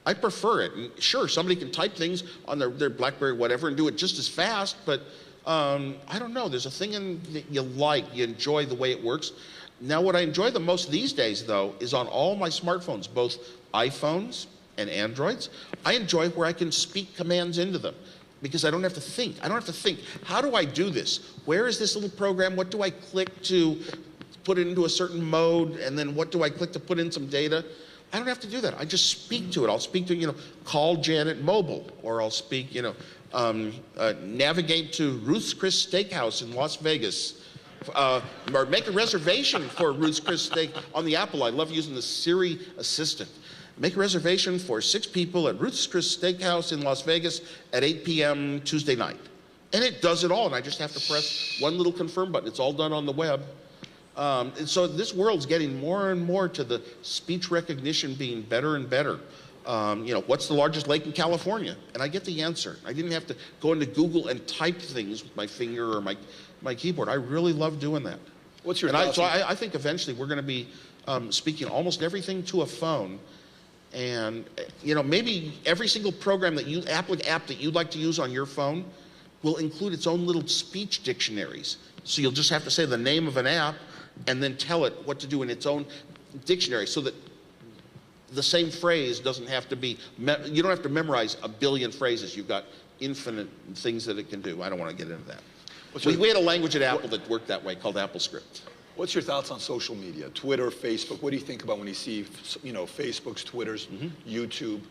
I prefer it. And sure, somebody can type things on their BlackBerry, whatever, and do it just as fast, but I don't know. There's a thing that you like, you enjoy the way it works. Now, what I enjoy the most these days, though, is on all my smartphones, both iPhones and Androids. I enjoy where I can speak commands into them. because I don't have to think. I don't have to think, how do I do this? Where is this little program? What do I click to put it into a certain mode? And then what do I click to put in some data? I don't have to do that. I just speak to it. I'll speak to, call Janet Mobile, or I'll speak, navigate to Ruth's Chris Steakhouse in Las Vegas, or make a reservation for Ruth's Chris Steak on the Apple. I love using the Siri assistant. Make a reservation for 6 people at Ruth's Chris Steakhouse in Las Vegas at 8 p.m. Tuesday night. And it does it all, and I just have to press one little confirm button. It's all done on the web. And so this world's getting more and more to the speech recognition being better and better. What's the largest lake in California? And I get the answer. I didn't have to go into Google and type things with my finger or my keyboard. I really love doing that. What's your thoughts? So I think eventually we're going to be speaking almost everything to a phone. And maybe every single program that app that you'd like to use on your phone will include its own little speech dictionaries. So you'll just have to say the name of an app and then tell it what to do in its own dictionary, so that the same phrase doesn't have to be, you don't have to memorize a billion phrases. You've got infinite things that it can do. I don't want to get into that. We had a language at Apple that worked that way called AppleScript. What's your thoughts on social media, Twitter, Facebook? What do you think about when you see, Facebook's, Twitter's, YouTube?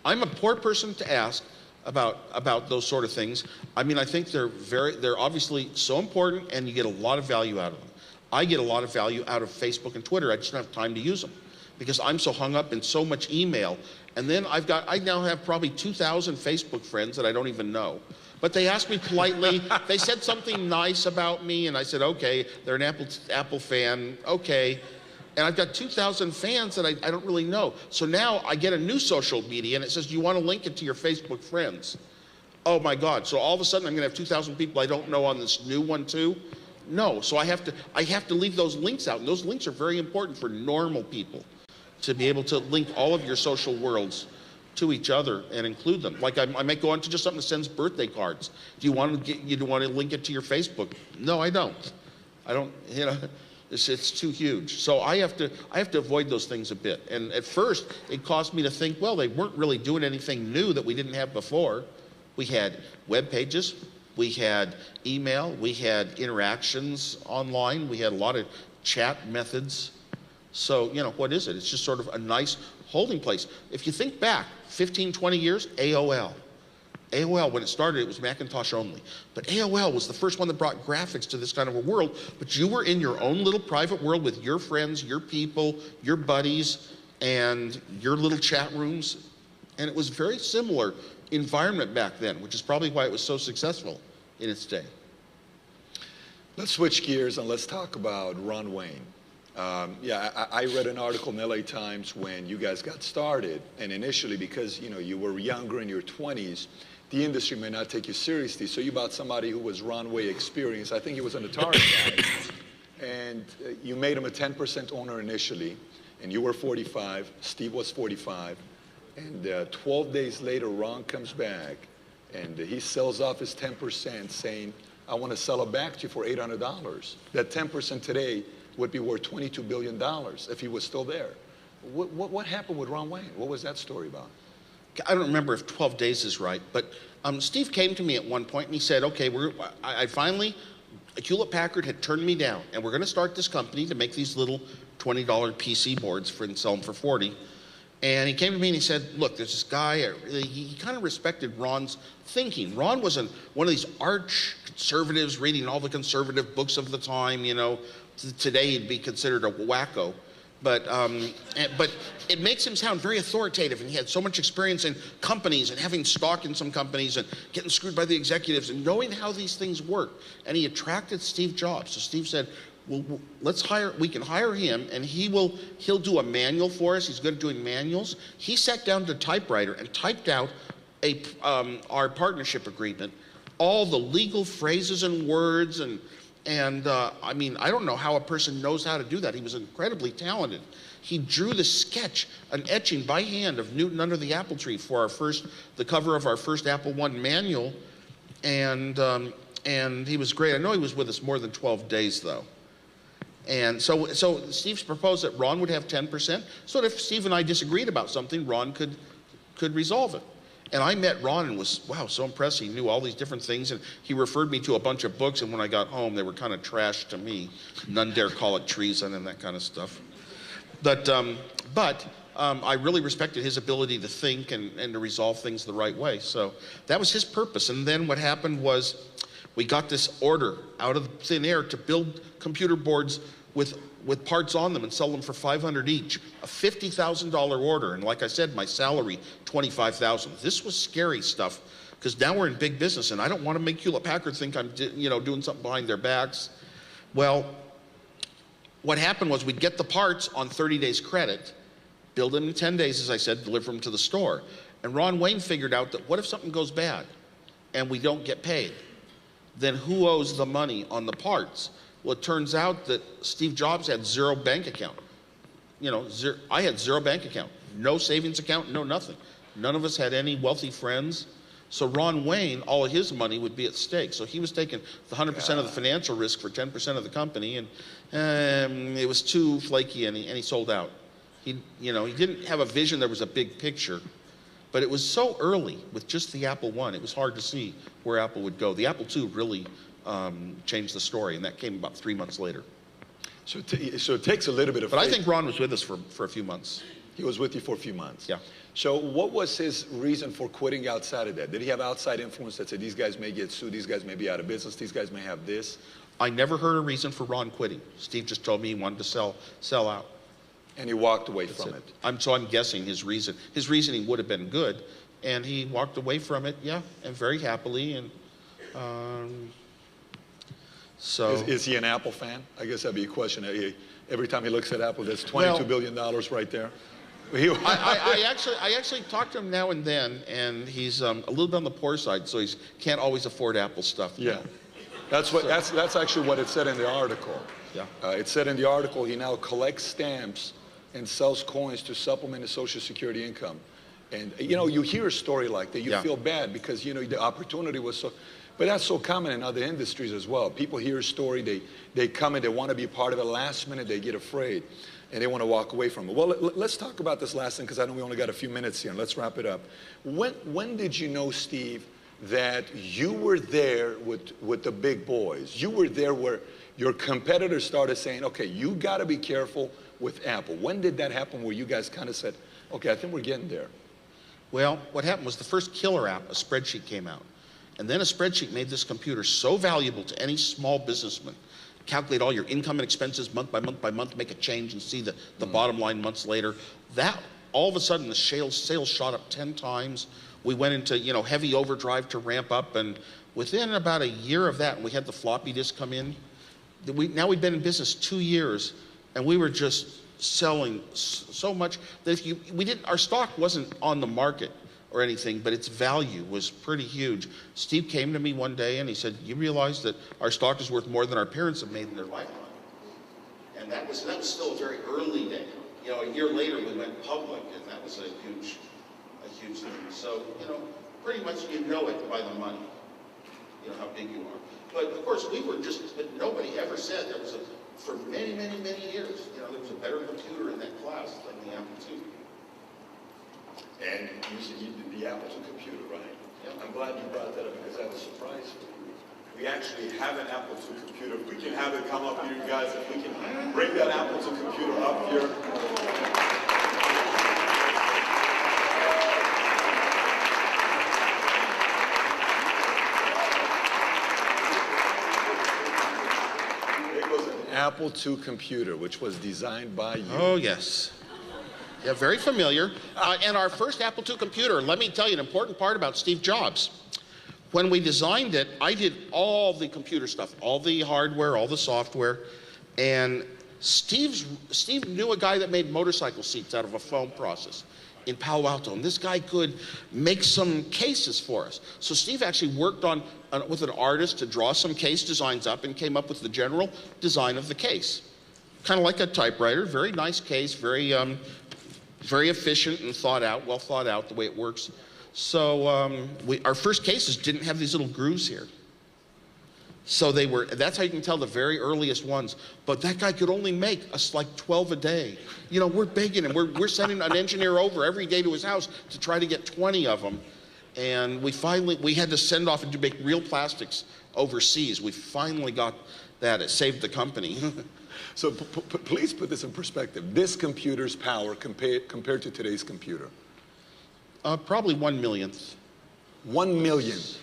I'm a poor person to ask about those sort of things. I mean, I think they're obviously so important, and you get a lot of value out of them. I get a lot of value out of Facebook and Twitter. I just don't have time to use them because I'm so hung up in so much email. And then I now have probably 2,000 Facebook friends that I don't even know. But they asked me politely, they said something nice about me, and I said, okay, they're an Apple fan, okay. And I've got 2,000 fans that I don't really know. So now I get a new social media, and it says, do you want to link it to your Facebook friends? Oh my God, so all of a sudden I'm gonna have 2,000 people I don't know on this new one too? No, so I have to leave those links out, and those links are very important for normal people to be able to link all of your social worlds to each other and include them. Like I might go on to just something that sends birthday cards. Do you want to link it to your Facebook? No, I don't. It's too huge. So I have to avoid those things a bit. And at first, it caused me to think, well, they weren't really doing anything new that we didn't have before. We had web pages, we had email, we had interactions online, we had a lot of chat methods. So, what is it? It's just sort of a nice holding place. If you think back 15, 20 years, AOL. AOL, when it started, it was Macintosh only. But AOL was the first one that brought graphics to this kind of a world. But you were in your own little private world with your friends, your people, your buddies, and your little chat rooms. And it was a very similar environment back then, which is probably why it was so successful in its day. Let's switch gears and let's talk about Ron Wayne. I read an article in the LA Times when you guys got started, and initially because you were younger in your 20s, the industry may not take you seriously, so you bought somebody who was Ron Wayne experienced. I think he was an Atari guy, and you made him a 10% owner initially, and you were 45, Steve was 45, and 12 days later, Ron comes back, and he sells off his 10%, saying, I want to sell it back to you for $800. That 10% today would be worth $22 billion if he was still there. What happened with Ron Wayne? What was that story about? I don't remember if 12 days is right, but Steve came to me at one point and he said, okay, I finally, Hewlett-Packard had turned me down, and we're going to start this company to make these little $20 PC boards and sell them for 40. And he came to me and he said, look, there's this guy, he kind of respected Ron's thinking. Ron was one of these arch conservatives reading all the conservative books of the time, Today he'd be considered a wacko. But it makes him sound very authoritative, and he had so much experience in companies and having stock in some companies and getting screwed by the executives and knowing how these things work. And he attracted Steve Jobs. So Steve said, well, we can hire him, and he'll do a manual for us. He's good at doing manuals. He sat down to a typewriter and typed out our partnership agreement, all the legal phrases and words, and I mean, I don't know how a person knows how to do that. He was incredibly talented. He drew the sketch, an etching by hand of Newton under the apple tree for the cover of our first Apple I manual, and he was great. I know he was with us more than 12 days though. And so Steve's proposed that Ron would have 10%, so that if Steve and I disagreed about something, Ron could resolve it. And I met Ron and was, wow, so impressed. He knew all these different things, and he referred me to a bunch of books, and when I got home, they were kind of trash to me. None dare call it treason and that kind of stuff. But I really respected his ability to think and to resolve things the right way. So that was his purpose. And then what happened was we got this order out of thin air to build computer boards with parts on them and sell them for $500 each, a $50,000 order. And like I said, my salary, $25,000. This was scary stuff, because now we're in big business, and I don't want to make Hewlett-Packard think I'm doing something behind their backs. Well, what happened was we'd get the parts on 30 days credit, build them in 10 days, as I said, deliver them to the store. And Ron Wayne figured out that what if something goes bad and we don't get paid? Then who owes the money on the parts? Well, it turns out that Steve Jobs had zero bank account. I had zero bank account, no savings account, no nothing. None of us had any wealthy friends. So Ron Wayne, all of his money would be at stake. So he was taking the 100% of the financial risk for 10% of the company, and it was too flaky, and he sold out. He didn't have a vision. There was a big picture, but it was so early with just the Apple I. It was hard to see where Apple would go. The Apple II really changed the story, and that came about 3 months later. So it takes a little bit of But faith. I think Ron was with us for a few months. He was with you for a few months. Yeah. So what was his reason for quitting outside of that? Did he have outside influence that said, these guys may get sued, these guys may be out of business, these guys may have this? I never heard a reason for Ron quitting. Steve just told me he wanted to sell out. And he walked away from it. So I'm guessing his reasoning would have been good, and he walked away from it, yeah, and very happily. And so is he an Apple fan? I guess that'd be a question. Every time he looks at Apple, that's $22 billion right there. I actually talk to him now and then, and he's a little bit on the poor side, so he can't always afford Apple stuff. Yeah, that's actually what it said in the article. Yeah, it said in the article he now collects stamps and sells coins to supplement his Social Security income. And you hear a story like that, you feel bad because the opportunity was so. But that's so common in other industries as well. People hear a story, they come in, they want to be part of it. Last minute, they get afraid, and they want to walk away from it. Well, let's talk about this last thing, because I know we only got a few minutes here, and let's wrap it up. When did you know, Steve, that you were there with the big boys? You were there where your competitors started saying, okay, you got to be careful with Apple. When did that happen where you guys kind of said, okay, I think we're getting there? Well, what happened was the first killer app, a spreadsheet, came out. And then a spreadsheet made this computer so valuable to any small businessman. Calculate all your income and expenses month by month by month, make a change and see the bottom line months later. That, all of a sudden, the sales shot up 10 times. We went into heavy overdrive to ramp up, and within about a year of that, we had the floppy disk come in. Now we've been in business 2 years, and we were just selling so much that our stock wasn't on the market or anything, but its value was pretty huge. Steve came to me one day and he said, you realize that our stock is worth more than our parents have made in their lifetime? And that was still a very early day. A year later we went public, and that was a huge thing. So, pretty much you know it by the money, how big you are. But of course but nobody ever said for many, many, many years, there was a better computer in that class than the Apple II. And you said you did the Apple II computer, right? Yep. I'm glad you brought that up, because that was a surprise for you. We actually have an Apple II computer. If we can have it come up here, you guys, if we can bring that Apple II computer up here. It was an Apple II computer, which was designed by you. Oh, yes. Yeah, very familiar. And our first Apple II computer, let me tell you an important part about Steve Jobs. When we designed it, I did all the computer stuff, all the hardware, all the software. And Steve knew a guy that made motorcycle seats out of a foam process in Palo Alto. And this guy could make some cases for us. So Steve actually worked with an artist to draw some case designs up and came up with the general design of the case. Kind of like a typewriter, very nice case, very efficient and well thought out the way it works. So our first cases didn't have these little grooves here. So that's how you can tell the very earliest ones. But that guy could only make us like 12 a day. We're begging him. We're sending an engineer over every day to his house to try to get 20 of them. And we had to send off and make real plastics overseas. We finally got that. It saved the company. So please put this in perspective. This computer's power compared to today's computer. Probably 1/1,000,000th. 1,000,000.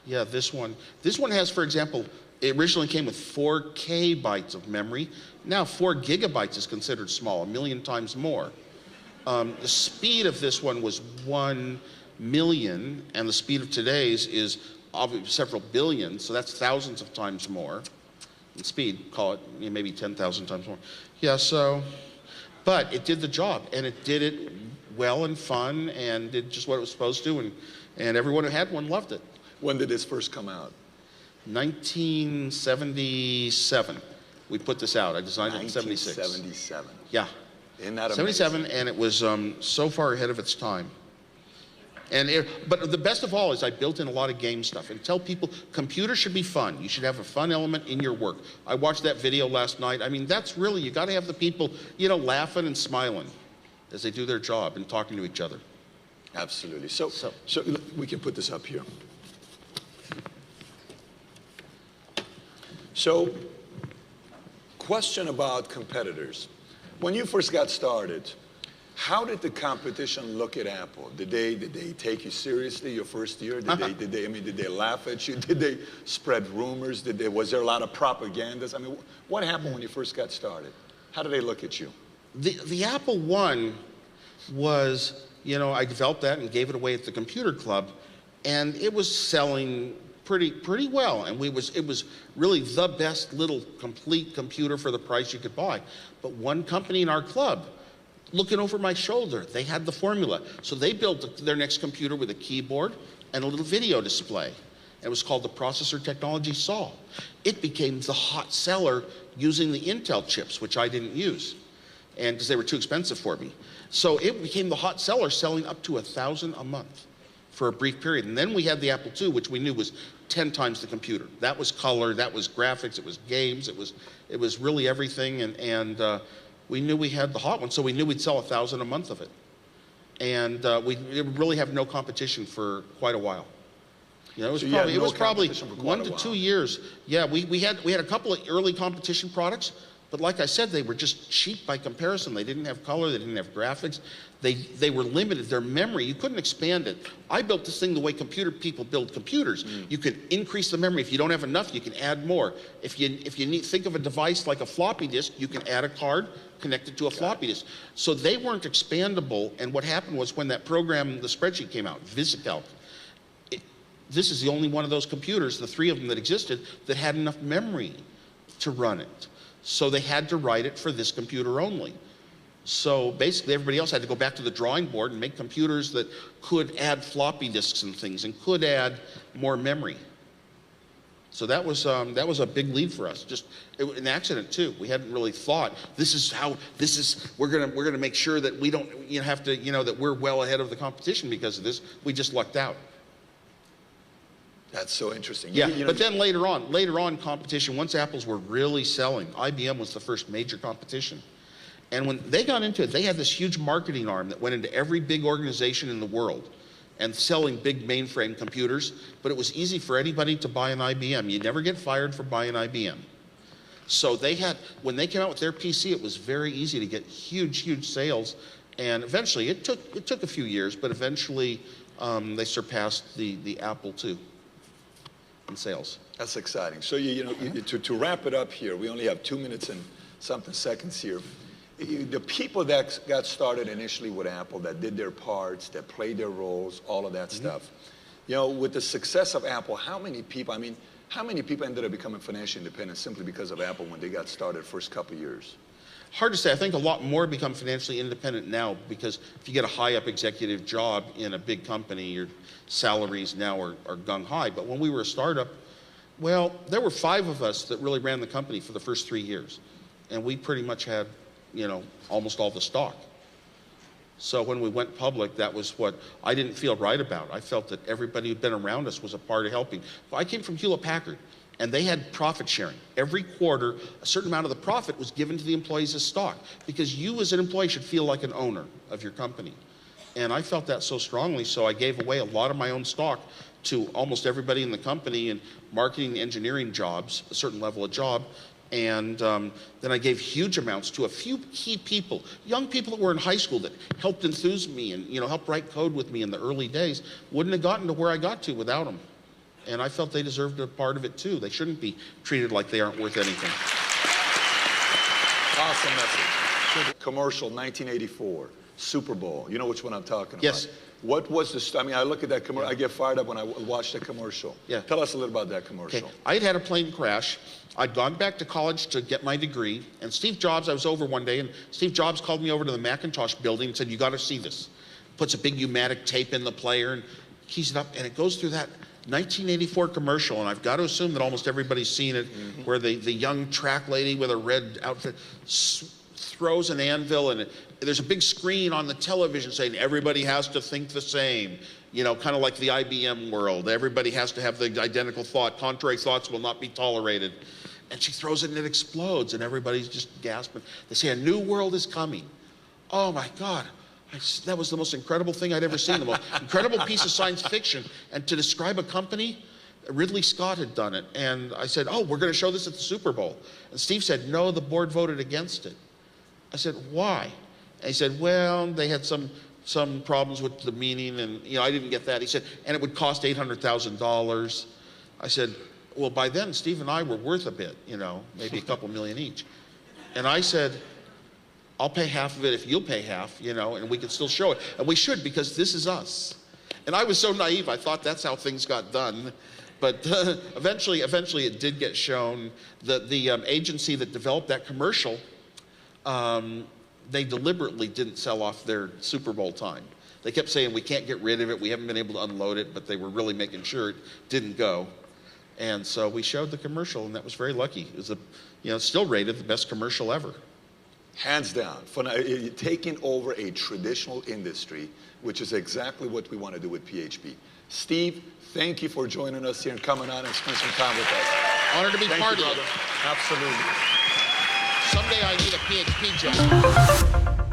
Yeah, this one. This one has, for example, it originally came with 4K bytes of memory. Now 4 gigabytes is considered small, 1,000,000 times more. The speed of this one was 1,000,000, and the speed of today's is obviously several billion, so that's thousands of times more in speed. Call it maybe 10,000 times more. Yeah, so, but it did the job, and it did it well and fun, and did just what it was supposed to, and everyone who had one loved it. When did this first come out? 1977. We put this out. I designed it in 76. 1977. Yeah. Isn't that amazing? 77, and it was so far ahead of its time. But the best of all is I built in a lot of game stuff and tell people computers should be fun. You should have a fun element in your work. I watched that video last night. I mean, that's really, you got to have the people, laughing and smiling as they do their job and talking to each other. Absolutely. So we can put this up here. So, question about competitors. When you first got started, how did the competition look at Apple? Did they take you seriously your first year? Did they laugh at you? Did they spread rumors? Was there a lot of propagandas? I mean, what happened when you first got started? How did they look at you? The Apple I was, I developed that and gave it away at the computer club, and it was selling pretty well, and it was really the best little complete computer for the price you could buy. But one company in our club, looking over my shoulder, they had the formula. So they built their next computer with a keyboard and a little video display. It was called the Processor Technology SAW. It became the hot seller using the Intel chips, which I didn't use, and because they were too expensive for me. So it became the hot seller, selling up to 1,000 a month for a brief period. And then we had the Apple II, which we knew was 10 times the computer. That was color, that was graphics, it was games, it was really everything, and we knew we had the hot one, so we knew we'd sell 1,000 a month of it. And we really have no competition for quite a while. It was probably 1 to 2 years. Yeah, we had a couple of early competition products, but like I said, they were just cheap by comparison. They didn't have color, they didn't have graphics. They were limited. Their memory, you couldn't expand it. I built this thing the way people build computers. You could increase the memory. If you don't have enough, you can add more. If you think of a device like a floppy disk, you can add a card connected to a floppy disk. So they weren't expandable, and what happened was when that program, the spreadsheet came out, VisiCalc, this is the only one of those computers, the 3 of them that existed, that had enough memory to run it. So they had to write it for this computer only. So basically everybody else had to go back to the drawing board and make computers that could add floppy disks and things and could add more memory. So that was a big lead for us. Just an accident too. We hadn't really thought we're gonna make sure that we don't have to that we're well ahead of the competition because of this. We just lucked out. That's so interesting. Yeah, but then later on competition, once Apples were really selling, IBM was the first major competition. And when they got into it, they had this huge marketing arm that went into every big organization in the world and selling big mainframe computers, but it was easy for anybody to buy an IBM. You never get fired for buying an IBM. So when they came out with their PC, it was very easy to get huge sales. And eventually, it took a few years, but eventually they surpassed the Apple II in sales. That's exciting. So to wrap it up here, we only have 2 minutes and something seconds here. The people that got started initially with Apple, that did their parts, that played their roles, all of that stuff. With the success of Apple, how many people ended up becoming financially independent simply because of Apple when they got started first couple of years? Hard to say. I think a lot more become financially independent now because if you get a high up executive job in a big company, your salaries now are gung high. But when we were a startup, well, there were 5 of us that really ran the company for the first 3 years. And we pretty much had almost all the stock. So when we went public, that was what I didn't feel right about. I felt that everybody who'd been around us was a part of helping. I came from Hewlett-Packard, and they had profit sharing. Every quarter, a certain amount of the profit was given to the employees as stock, because you as an employee should feel like an owner of your company. And I felt that so strongly, so I gave away a lot of my own stock to almost everybody in the company in marketing, engineering jobs, a certain level of job. And then I gave huge amounts to a few key people, young people that were in high school that helped enthuse me and helped write code with me in the early days. Wouldn't have gotten to where I got to without them. And I felt they deserved a part of it too. They shouldn't be treated like they aren't worth anything. Awesome message. Commercial, 1984, Super Bowl. You know which one I'm talking about? Yes. What was the, I mean, I look at that commercial, I get fired up when I watch that commercial. Yeah. Tell us a little about that commercial. Okay. I had a plane crash. I'd gone back to college to get my degree, and Steve Jobs, I was over one day, and Steve Jobs called me over to the Macintosh building and said, you got to see this. Puts a big pneumatic tape in the player and keys it up, and it goes through that 1984 commercial, and I've got to assume that almost everybody's seen it, where the young track lady with a red outfit throws an anvil, and there's a big screen on the television saying everybody has to think the same, kind of like the IBM world. Everybody has to have the identical thought. Contrary thoughts will not be tolerated. And she throws it and it explodes, and everybody's just gasping. They say a new world is coming. Oh my God. That was the most incredible thing I'd ever seen, the most incredible piece of science fiction. And to describe a company, Ridley Scott had done it. And I said, oh, we're going to show this at the Super Bowl. And Steve said, no, the board voted against it. I said, why? And he said, well, they had some problems with the meaning, and I didn't get that. He said, and it would cost $800,000. I said, well, by then, Steve and I were worth a bit, maybe a couple million each. And I said, I'll pay half of it if you'll pay half, and we can still show it. And we should, because this is us. And I was so naive, I thought that's how things got done. But eventually it did get shown. The agency that developed that commercial, they deliberately didn't sell off their Super Bowl time. They kept saying, we can't get rid of it, we haven't been able to unload it, but they were really making sure it didn't go. And so we showed the commercial, and that was very lucky. It was it's still rated the best commercial ever. Hands down, for taking over a traditional industry, which is exactly what we want to do with PHP. Steve, thank you for joining us here and coming on and spending some time with us. Honored to be part of it. Absolutely. Someday I need a PHP job.